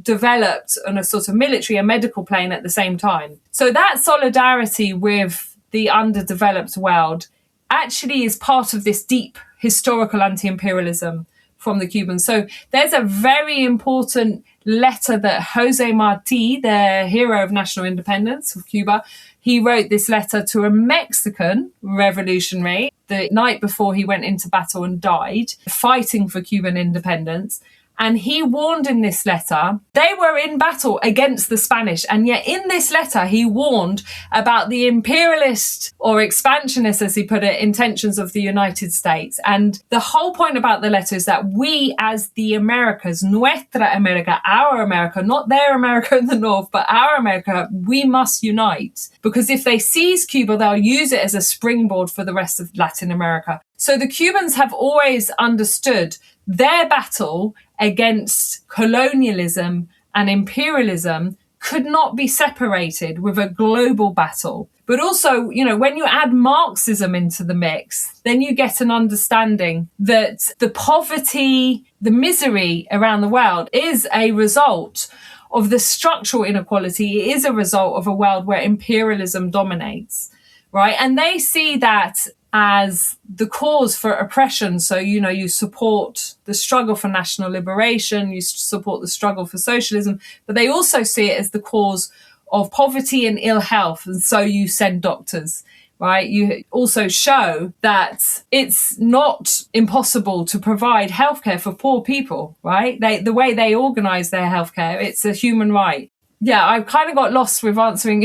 developed on a sort of military and medical plane at the same time. So that solidarity with the underdeveloped world actually is part of this deep historical anti-imperialism from the Cubans. So there's a very important letter that Jose Marti, the hero of national independence of Cuba, he wrote this letter to a Mexican revolutionary the night before he went into battle and died, fighting for Cuban independence. And he warned in this letter, they were in battle against the Spanish. And yet in this letter, he warned about the imperialist or expansionist, as he put it, intentions of the United States. And the whole point about the letter is that we as the Americas, nuestra America, our America, not their America in the North, but our America, we must unite. Because if they seize Cuba, they'll use it as a springboard for the rest of Latin America. So the Cubans have always understood their battle against colonialism and imperialism could not be separated with a global battle. But also, when you add Marxism into the mix, then you get an understanding that the poverty, the misery around the world is a result of the structural inequality. It is a result of a world where imperialism dominates, right? And they see that as the cause for oppression. So, you support the struggle for national liberation, you support the struggle for socialism, but they also see it as the cause of poverty and ill health. And so you send doctors, right? You also show that it's not impossible to provide healthcare for poor people, right? The way they organize their healthcare, it's a human right. Yeah, I kind of got lost with answering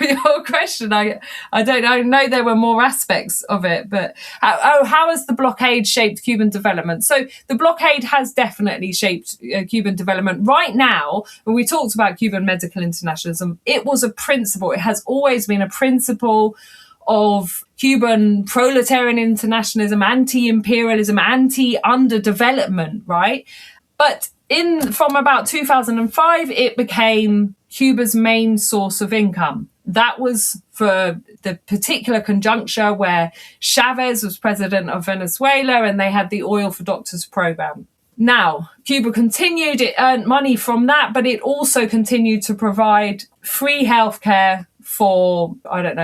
your question. I don't know. I know there were more aspects of it, but how has the blockade shaped Cuban development? So the blockade has definitely shaped Cuban development. Right now, when we talked about Cuban medical internationalism, it was a principle. It has always been a principle of Cuban proletarian internationalism, anti-imperialism, anti-underdevelopment, right? But from about 2005, it became Cuba's main source of income. That was for the particular conjuncture where Chavez was president of Venezuela and they had the Oil for Doctors program. Now, Cuba continued, it earned money from that, but it also continued to provide free healthcare for,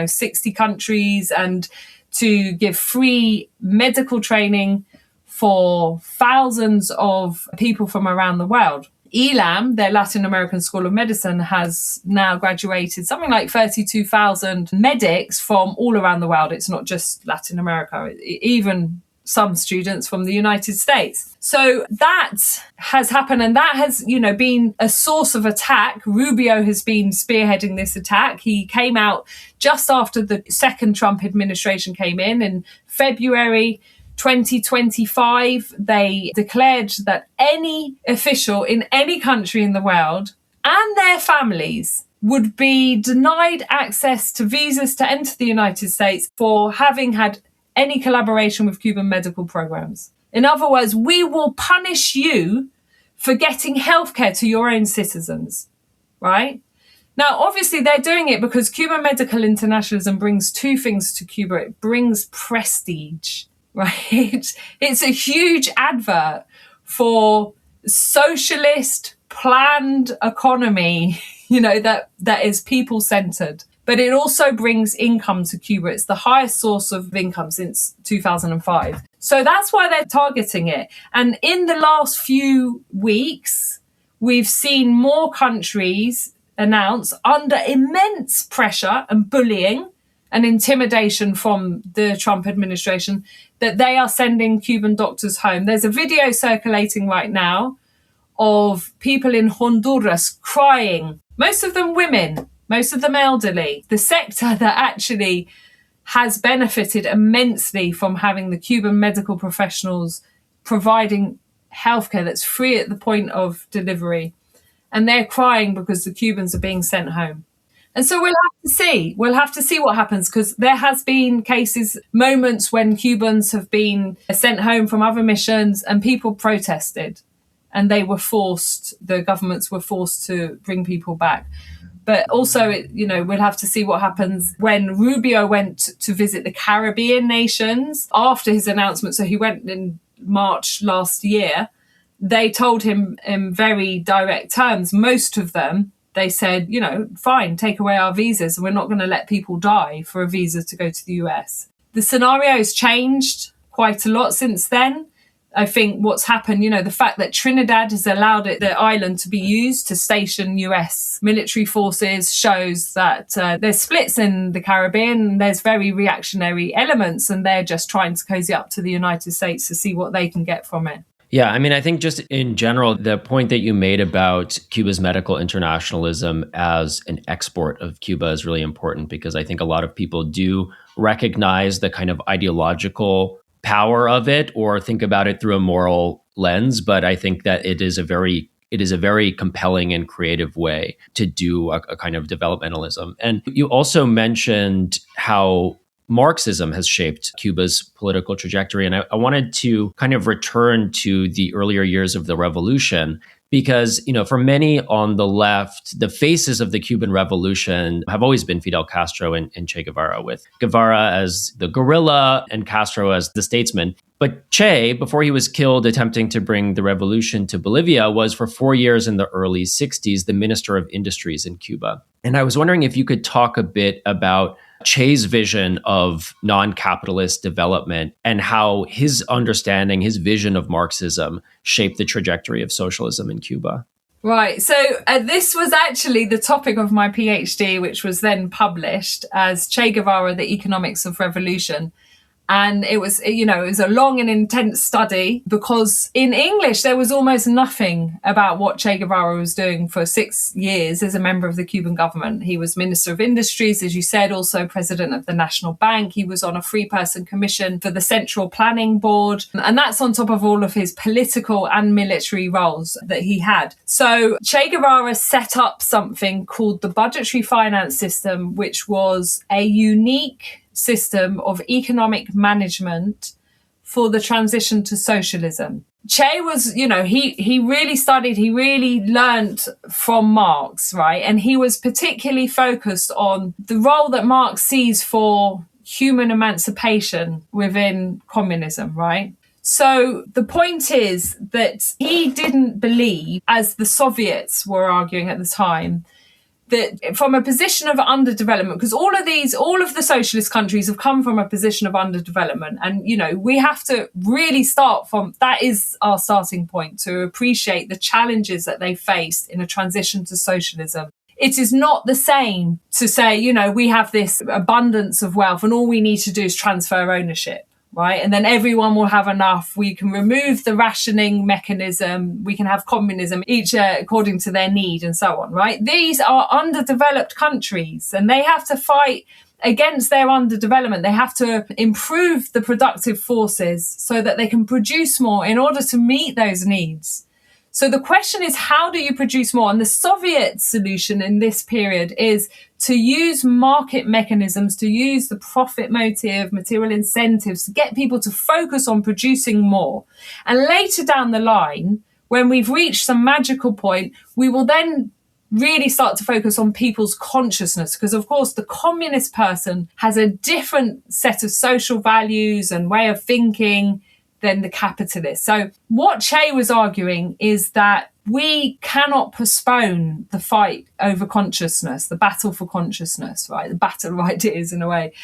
60 countries, and to give free medical training for thousands of people from around the world. ELAM, their Latin American School of Medicine, has now graduated something like 32,000 medics from all around the world. It's not just Latin America, even some students from the United States. So that has happened, and that has, been a source of attack. Rubio has been spearheading this attack. He came out just after the second Trump administration came in February 2025, they declared that any official in any country in the world and their families would be denied access to visas to enter the United States for having had any collaboration with Cuban medical programs. In other words, we will punish you for getting healthcare to your own citizens, right? Now, obviously, they're doing it because Cuban medical internationalism brings two things to Cuba. It brings prestige, right? It's a huge advert for socialist planned economy, that is people-centered. But it also brings income to Cuba. It's the highest source of income since 2005. So that's why they're targeting it. And in the last few weeks, we've seen more countries announce, under immense pressure and bullying and intimidation from the Trump administration, that they are sending Cuban doctors home. There's a video circulating right now of people in Honduras crying, most of them women, most of them elderly. The sector that actually has benefited immensely from having the Cuban medical professionals providing healthcare that's free at the point of delivery. And they're crying because the Cubans are being sent home. And so we'll have to see what happens, because there has been moments when Cubans have been sent home from other missions and people protested, and the governments were forced to bring people back. But also, we'll have to see what happens when Rubio went to visit the Caribbean nations after his announcement. So he went in March last year. They told him in very direct terms, most of them, they said, fine, take away our visas. We're not going to let people die for a visa to go to the US. The scenario has changed quite a lot since then. I think what's happened, the fact that Trinidad has allowed the island to be used to station US military forces shows that there's splits in the Caribbean. There's very reactionary elements, and they're just trying to cozy up to the United States to see what they can get from it. Yeah, I think just in general, the point that you made about Cuba's medical internationalism as an export of Cuba is really important, because I think a lot of people do recognize the kind of ideological power of it or think about it through a moral lens. But I think that it is a very compelling and creative way to do a kind of developmentalism. And you also mentioned how Marxism has shaped Cuba's political trajectory. And I wanted to kind of return to the earlier years of the revolution, because, for many on the left, the faces of the Cuban Revolution have always been Fidel Castro and Che Guevara, with Guevara as the guerrilla and Castro as the statesman. But Che, before he was killed attempting to bring the revolution to Bolivia, was for 4 years in the early 60s the Minister of Industries in Cuba. And I was wondering if you could talk a bit about Che's vision of non-capitalist development and how his understanding, his vision of Marxism shaped the trajectory of socialism in Cuba. Right. So this was actually the topic of my PhD, which was then published as Che Guevara, the Economics of Revolution. And it was, it was a long and intense study, because in English, there was almost nothing about what Che Guevara was doing for 6 years as a member of the Cuban government. He was Minister of Industries, as you said, also President of the National Bank. He was on a 3-person commission for the Central Planning Board. And that's on top of all of his political and military roles that he had. So Che Guevara set up something called the budgetary finance system, which was a unique system of economic management for the transition to socialism. Che was, he really learned from Marx, right? And he was particularly focused on the role that Marx sees for human emancipation within communism, right? So the point is that he didn't believe, as the Soviets were arguing at the time, that from a position of underdevelopment, because all of the socialist countries have come from a position of underdevelopment. And, we have to really start from, that is our starting point, to appreciate the challenges that they faced in a transition to socialism. It is not the same to say, we have this abundance of wealth and all we need to do is transfer ownership, right? And then everyone will have enough. We can remove the rationing mechanism. We can have communism, each according to their need and so on, right? These are underdeveloped countries and they have to fight against their underdevelopment. They have to improve the productive forces so that they can produce more in order to meet those needs. So the question is, how do you produce more? And the Soviet solution in this period is to use market mechanisms, to use the profit motive, material incentives, to get people to focus on producing more. And later down the line, when we've reached some magical point, we will then really start to focus on people's consciousness, because of course the communist person has a different set of social values and way of thinking than the capitalist. So what Che was arguing is that we cannot postpone the fight over consciousness, the battle for consciousness, right? The battle of ideas in a way.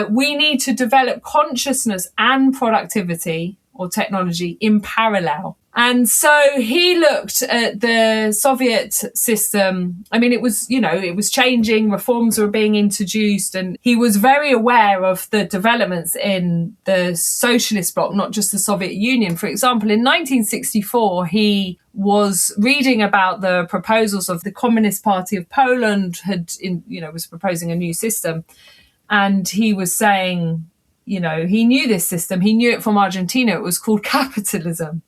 We need to develop consciousness and productivity or technology in parallel. And so he looked at the Soviet system. I mean, it was changing, reforms were being introduced, and he was very aware of the developments in the socialist bloc, not just the Soviet Union. For example, in 1964, he was reading about the proposals of the Communist Party of Poland, was proposing a new system. And he was saying, he knew this system. He knew it from Argentina. It was called capitalism.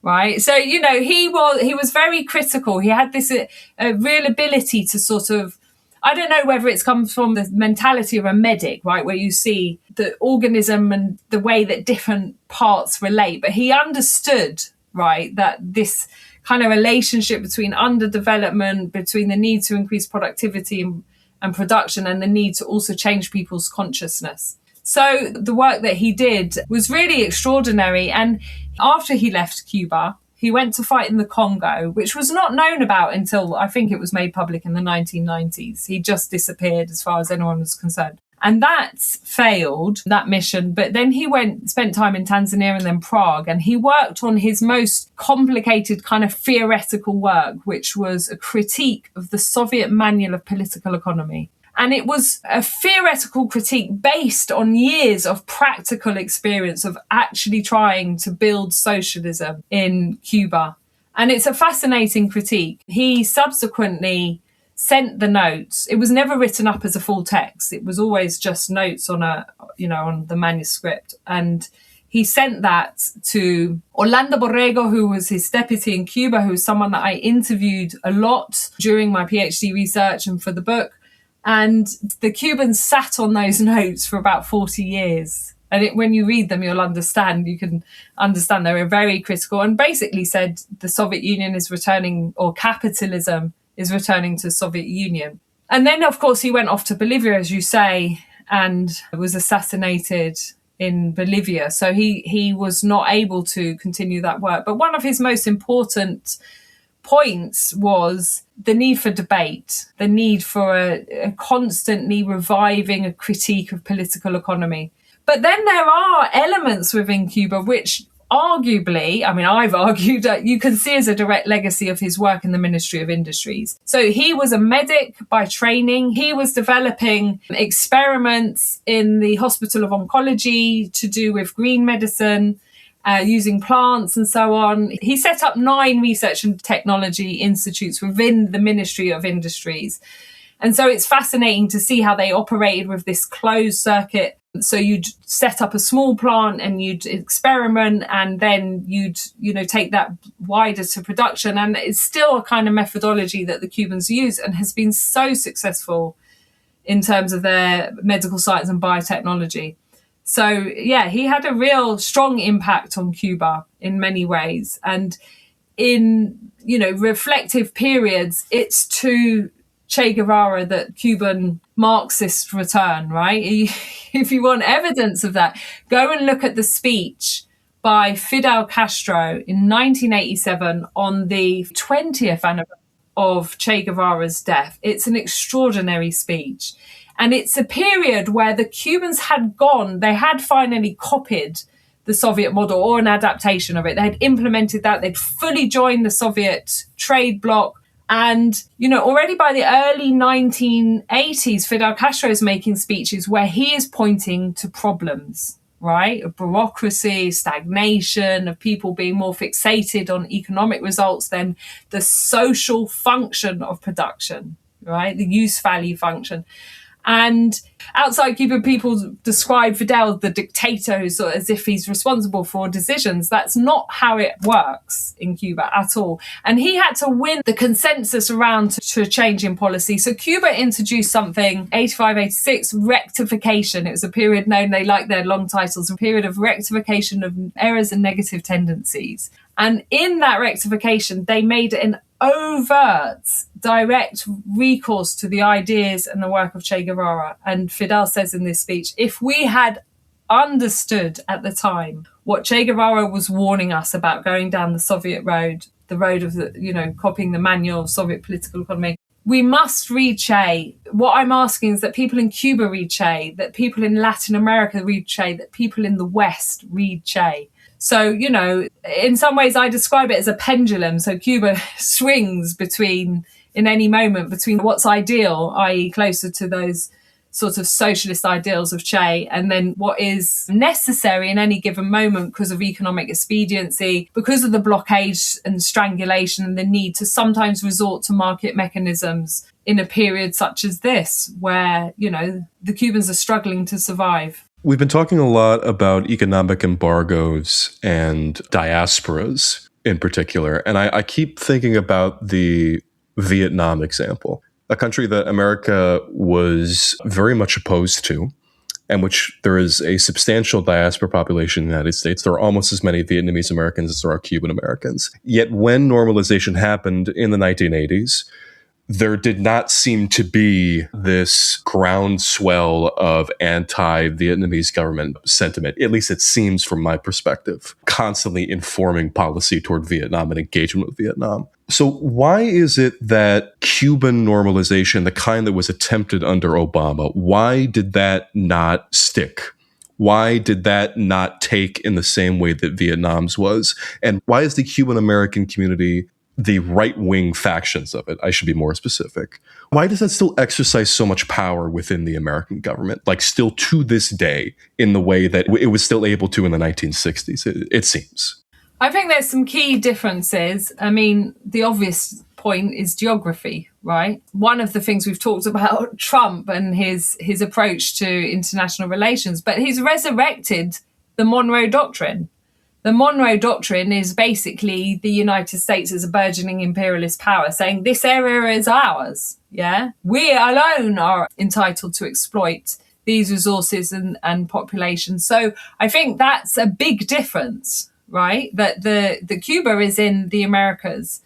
Right. So, he was very critical. He had this real ability to sort of, I don't know whether it's comes from the mentality of a medic, right, where you see the organism and the way that different parts relate. But he understood, right, that this kind of relationship between underdevelopment, between the need to increase productivity and production and the need to also change people's consciousness. So the work that he did was really extraordinary. And after he left Cuba, he went to fight in the Congo, which was not known about until I think it was made public in the 1990s. He just disappeared as far as anyone was concerned. And that failed, that mission. But then he spent time in Tanzania and then Prague, and he worked on his most complicated kind of theoretical work, which was a critique of the Soviet Manual of Political Economy. And it was a theoretical critique based on years of practical experience of actually trying to build socialism in Cuba. And it's a fascinating critique. He subsequently sent the notes. It was never written up as a full text. It was always just notes on on the manuscript. And he sent that to Orlando Borrego, who was his deputy in Cuba, who was someone that I interviewed a lot during my PhD research and for the book. And the Cubans sat on those notes for about 40 years. And when you read them, you can understand they were very critical and basically said the Soviet Union is returning, or capitalism is returning to the Soviet Union. And then, of course, he went off to Bolivia, as you say, and was assassinated in Bolivia. So he was not able to continue that work. But one of his most important points was the need for debate, the need for a constantly reviving a critique of political economy. But then there are elements within Cuba which arguably, I've argued that you can see as a direct legacy of his work in the Ministry of Industries. So he was a medic by training. He was developing experiments in the Hospital of Oncology to do with green medicine, using plants and so on. He set up 9 research and technology institutes within the Ministry of Industries. And so it's fascinating to see how they operated with this closed circuit. So you'd set up a small plant and you'd experiment, and then you'd, take that wider to production. And it's still a kind of methodology that the Cubans use and has been so successful in terms of their medical science and biotechnology. So, yeah, he had a real strong impact on Cuba in many ways. And in, reflective periods, it's to Che Guevara that Cuban Marxists return, right? If you want evidence of that, go and look at the speech by Fidel Castro in 1987 on the 20th anniversary of Che Guevara's death. It's an extraordinary speech. And it's a period where the Cubans they had finally copied the Soviet model or an adaptation of it. They had implemented that. They'd fully joined the Soviet trade bloc. And, already by the early 1980s, Fidel Castro is making speeches where he is pointing to problems, right? Of bureaucracy, stagnation, of people being more fixated on economic results than the social function of production, right? The use value function. And outside Cuba, people describe Fidel the dictator as if he's responsible for decisions. That's not how it works in Cuba at all. And he had to win the consensus around to a change in policy. So Cuba introduced something, 85, 86, rectification. It was a period known, they like their long titles, a period of rectification of errors and negative tendencies. And in that rectification, they made an overt, direct recourse to the ideas and the work of Che Guevara. And Fidel says in this speech, if we had understood at the time what Che Guevara was warning us about going down the Soviet road, the road of copying the manual of Soviet political economy, we must read Che. What I'm asking is that people in Cuba read Che, that people in Latin America read Che, that people in the West read Che. So, in some ways I describe it as a pendulum. So Cuba swings in any moment between what's ideal, i.e. closer to those sort of socialist ideals of Che, and then what is necessary in any given moment because of economic expediency, because of the blockade and strangulation and the need to sometimes resort to market mechanisms in a period such as this, where, the Cubans are struggling to survive. We've been talking a lot about economic embargoes and diasporas in particular, and I keep thinking about the Vietnam example, a country that America was very much opposed to, and which there is a substantial diaspora population in the United States. There are almost as many Vietnamese Americans as there are Cuban Americans. Yet when normalization happened in the 1980s, there did not seem to be this groundswell of anti-Vietnamese government sentiment, at least it seems from my perspective, constantly informing policy toward Vietnam and engagement with Vietnam. So why is it that Cuban normalization, the kind that was attempted under Obama, why did that not stick? Why did that not take in the same way that Vietnam's was? And why is the Cuban American community, the right-wing factions of it, I should be more specific, why does that still exercise so much power within the American government, like still to this day, in the way that it was still able to in the 1960s, it seems? I think there's some key differences. I mean, the obvious point is geography, right? One of the things we've talked about Trump and his approach to international relations, but he's resurrected the Monroe Doctrine. The Monroe Doctrine is basically the United States as a burgeoning imperialist power saying this area is ours, yeah? We alone are entitled to exploit these resources and populations. So I think that's a big difference, right? That the Cuba is in the Americas.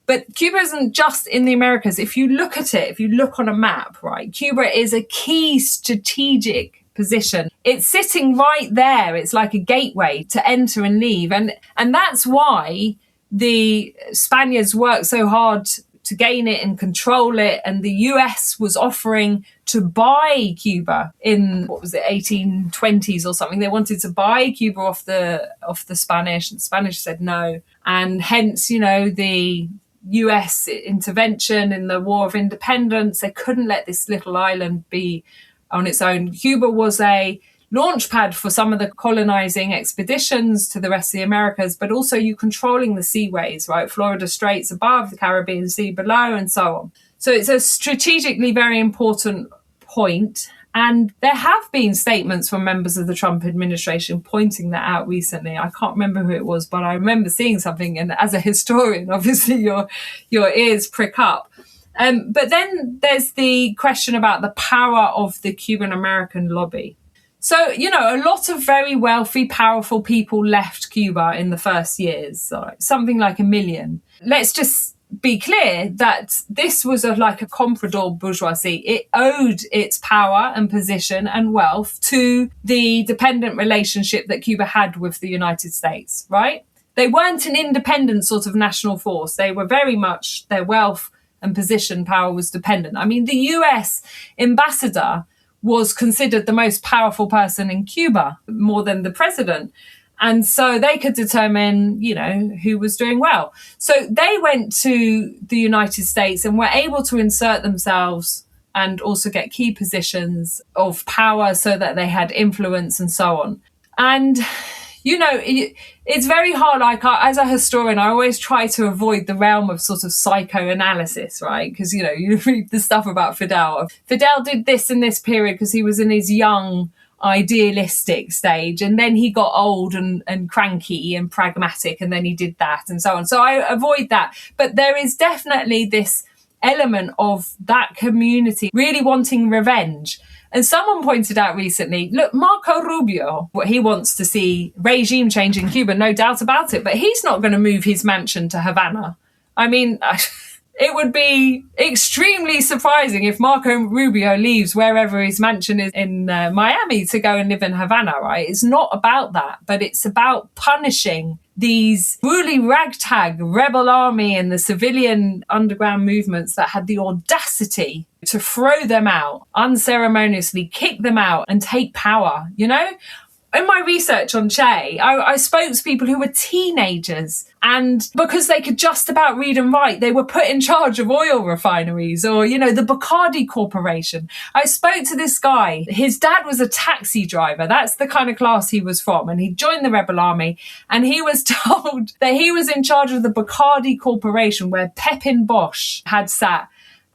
But Cuba isn't just in the Americas. If you look at it, if you look on a map, right, Cuba is a key strategic position. It's sitting right there. It's like a gateway to enter and leave. And that's why the Spaniards worked so hard to gain it and control it. And the US was offering to buy Cuba in, 1820s or something. They wanted to buy Cuba off the Spanish, and the Spanish said no. And hence, the US intervention in the War of Independence, they couldn't let this little island be on its own. Cuba was a launch pad for some of the colonizing expeditions to the rest of the Americas, but also you controlling the seaways, right? Florida Straits above, the Caribbean Sea below, and so on. So it's a strategically very important point. And there have been statements from members of the Trump administration pointing that out recently. I can't remember who it was, but I remember seeing something. And as a historian, obviously your ears prick up. But then there's the question about the power of the Cuban American lobby. So, a lot of very wealthy, powerful people left Cuba in the first years, something like 1 million. Let's just be clear that this was like a comprador bourgeoisie. It owed its power and position and wealth to the dependent relationship that Cuba had with the United States, right? They weren't an independent sort of national force. They were very much, their wealth and position, power was dependent. I mean, the US ambassador was considered the most powerful person in Cuba, more than the president. And so they could determine, who was doing well. So they went to the United States and were able to insert themselves and also get key positions of power so that they had influence and so on. And, it's very hard. Like, as a historian, I always try to avoid the realm of sort of psychoanalysis, right? Because, you read the stuff about Fidel. Fidel did this in this period because he was in his young, idealistic stage, and then he got old and cranky and pragmatic, and then he did that and so on. So I avoid that. But there is definitely this element of that community really wanting revenge. And someone pointed out recently, look, Marco Rubio, what he wants to see regime change in Cuba, no doubt about it, but he's not going to move his mansion to Havana. I mean, it would be extremely surprising if Marco Rubio leaves wherever his mansion is in Miami to go and live in Havana, right? It's not about that, but it's about punishing these really ragtag rebel army and the civilian underground movements that had the audacity to throw them out, unceremoniously kick them out and take power, In my research on Che, I spoke to people who were teenagers, and because they could just about read and write, they were put in charge of oil refineries or, the Bacardi Corporation. I spoke to this guy. His dad was a taxi driver. That's the kind of class he was from. And he joined the rebel army, and he was told that he was in charge of the Bacardi Corporation where Pepin Bosch had sat.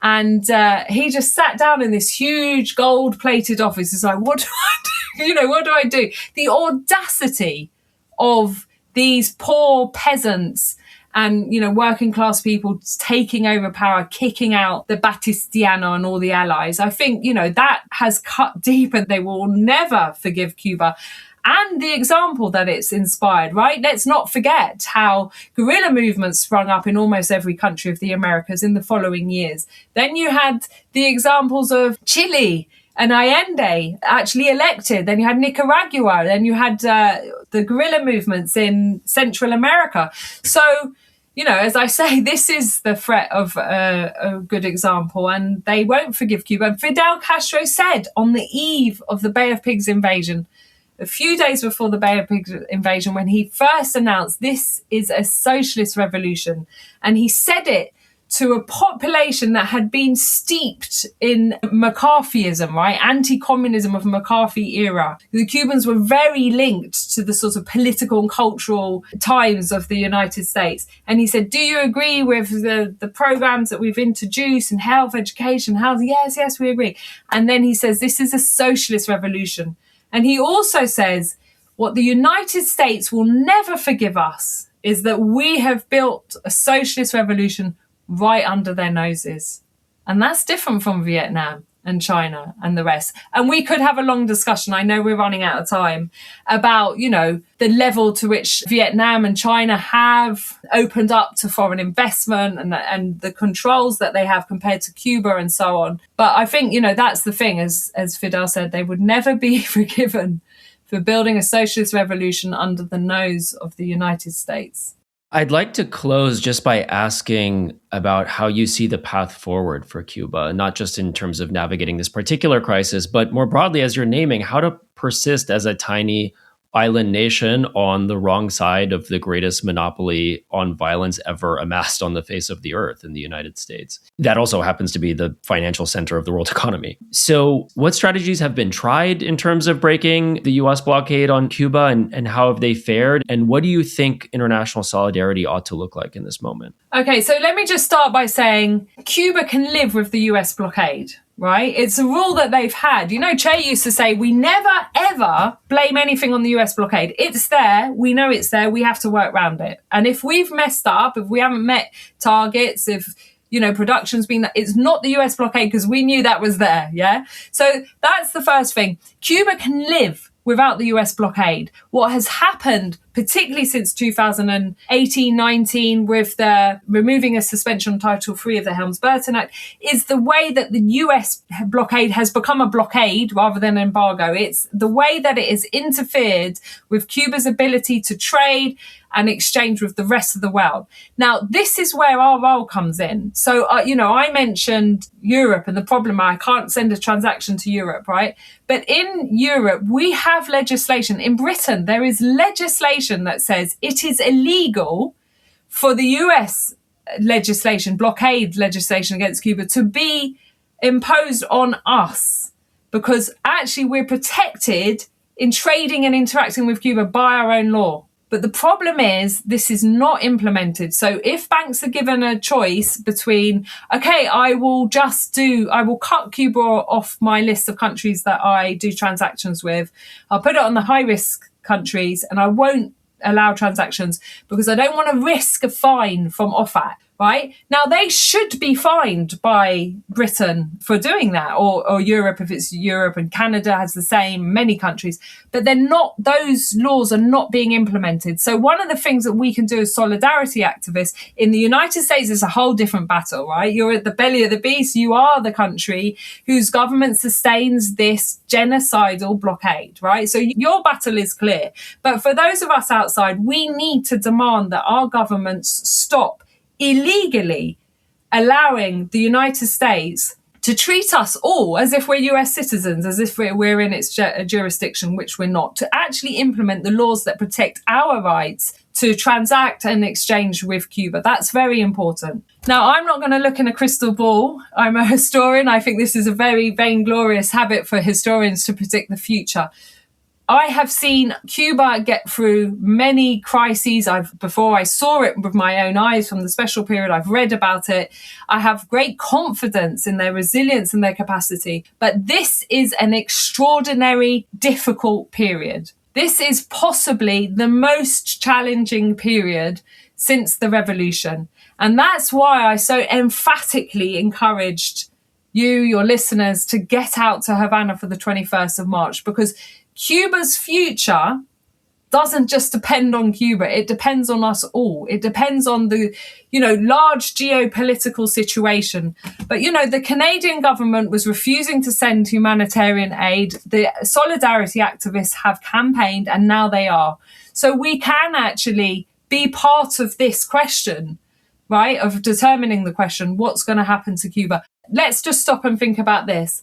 And he just sat down in this huge gold-plated office. He's like, what do I do? What do I do? The audacity of these poor peasants and, working class people taking over power, kicking out the Batistiano and all the allies. I think, that has cut deep, and they will never forgive Cuba. And the example that it's inspired, right? Let's not forget how guerrilla movements sprung up in almost every country of the Americas in the following years. Then you had the examples of Chile and Allende actually elected. Then you had Nicaragua. Then you had the guerrilla movements in Central America. So, as I say, this is the threat of a good example, and they won't forgive Cuba. And Fidel Castro said on the eve of the Bay of Pigs invasion, a few days before the Bay of Pigs invasion, when he first announced this is a socialist revolution, and he said it to a population that had been steeped in McCarthyism, right? Anti-communism of McCarthy era. The Cubans were very linked to the sort of political and cultural times of the United States. And he said, do you agree with the programs that we've introduced in health, education, housing? Yes, we agree. And then he says, this is a socialist revolution. And he also says, what the United States will never forgive us is that we have built a socialist revolution right under their noses. And that's different from Vietnam and China and the rest. And we could have a long discussion, I know we're running out of time, about, the level to which Vietnam and China have opened up to foreign investment and the controls that they have compared to Cuba and so on. But I think, that's the thing, as Fidel said, they would never be forgiven for building a socialist revolution under the nose of the United States. I'd like to close just by asking about how you see the path forward for Cuba, not just in terms of navigating this particular crisis, but more broadly, as you're naming, how to persist as a tiny island nation on the wrong side of the greatest monopoly on violence ever amassed on the face of the earth in the United States. That also happens to be the financial center of the world economy. So what strategies have been tried in terms of breaking the US blockade on Cuba, and how have they fared? And what do you think international solidarity ought to look like in this moment? Okay, so let me just start by saying Cuba can live with the US blockade. Right? It's a rule that they've had. Che used to say, we never, ever blame anything on the US blockade. It's there. We know it's there. We have to work around it. And if we've messed up, if we haven't met targets, if, production's been, it's not the US blockade because we knew that was there. Yeah. So that's the first thing. Cuba can live without the US blockade. What has happened particularly since 2018-19 with the removing a suspension on Title III of the Helms-Burton Act, is the way that the US blockade has become a blockade rather than an embargo. It's the way that it has interfered with Cuba's ability to trade and exchange with the rest of the world. Now, this is where our role comes in. So, I mentioned Europe and the problem, I can't send a transaction to Europe, right? But in Europe, we have legislation. In Britain, there is legislation that says it is illegal for the US legislation, blockade legislation against Cuba, to be imposed on us, because actually we're protected in trading and interacting with Cuba by our own law. But the problem is this is not implemented. So if banks are given a choice between, okay, I will cut Cuba off my list of countries that I do transactions with. I'll put it on the high risk countries and I won't allow transactions because I don't want to risk a fine from OFAC, right? Now, they should be fined by Britain for doing that, or Europe if it's Europe, and Canada has the same, many countries, but they're not, those laws are not being implemented. So one of the things that we can do as solidarity activists in the United States is a whole different battle, right? You're at the belly of the beast. You are the country whose government sustains this genocidal blockade, right? So your battle is clear. But for those of us outside, we need to demand that our governments stop illegally allowing the United States to treat us all as if we're US citizens, as if we're in its jurisdiction, which we're not, to actually implement the laws that protect our rights to transact and exchange with Cuba. That's very important. Now, I'm not going to look in a crystal ball. I'm a historian. I think this is a very vainglorious habit for historians to predict the future. I have seen Cuba get through many crises. Before I saw it with my own eyes from the special period, I've read about it. I have great confidence in their resilience and their capacity. But this is an extraordinary, difficult period. This is possibly the most challenging period since the revolution. And that's why I so emphatically encouraged you, your listeners, to get out to Havana for the 21st of March, because Cuba's future doesn't just depend on Cuba. It depends on us all. It depends on the, large geopolitical situation. But, the Canadian government was refusing to send humanitarian aid. The solidarity activists have campaigned, and now they are. So we can actually be part of this question, right, of determining the question, what's going to happen to Cuba? Let's just stop and think about this.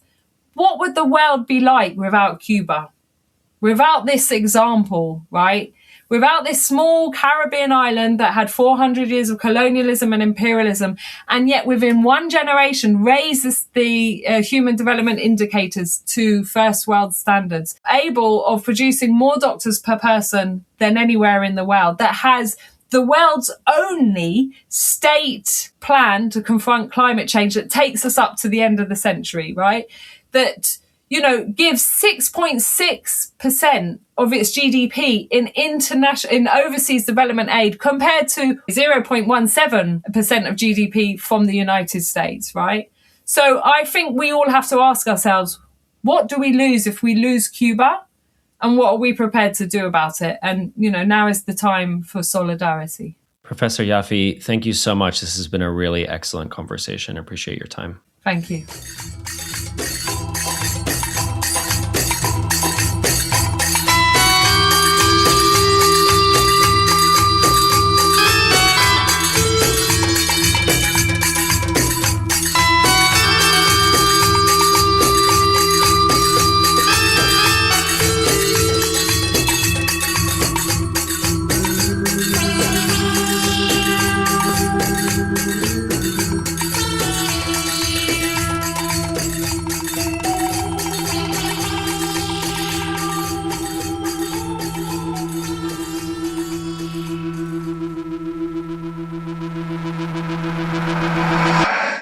What would the world be like without Cuba? Without this example, right? Without this small Caribbean island that had 400 years of colonialism and imperialism, and yet within one generation raises the human development indicators to first world standards, able of producing more doctors per person than anywhere in the world, that has the world's only state plan to confront climate change that takes us up to the end of the century, right? That gives 6.6% of its GDP in overseas development aid compared to 0.17% of GDP from the United States, right? So I think we all have to ask ourselves, what do we lose if we lose Cuba? And what are we prepared to do about it? And, now is the time for solidarity. Professor Yaffe, thank you so much. This has been a really excellent conversation. I appreciate your time. Thank you.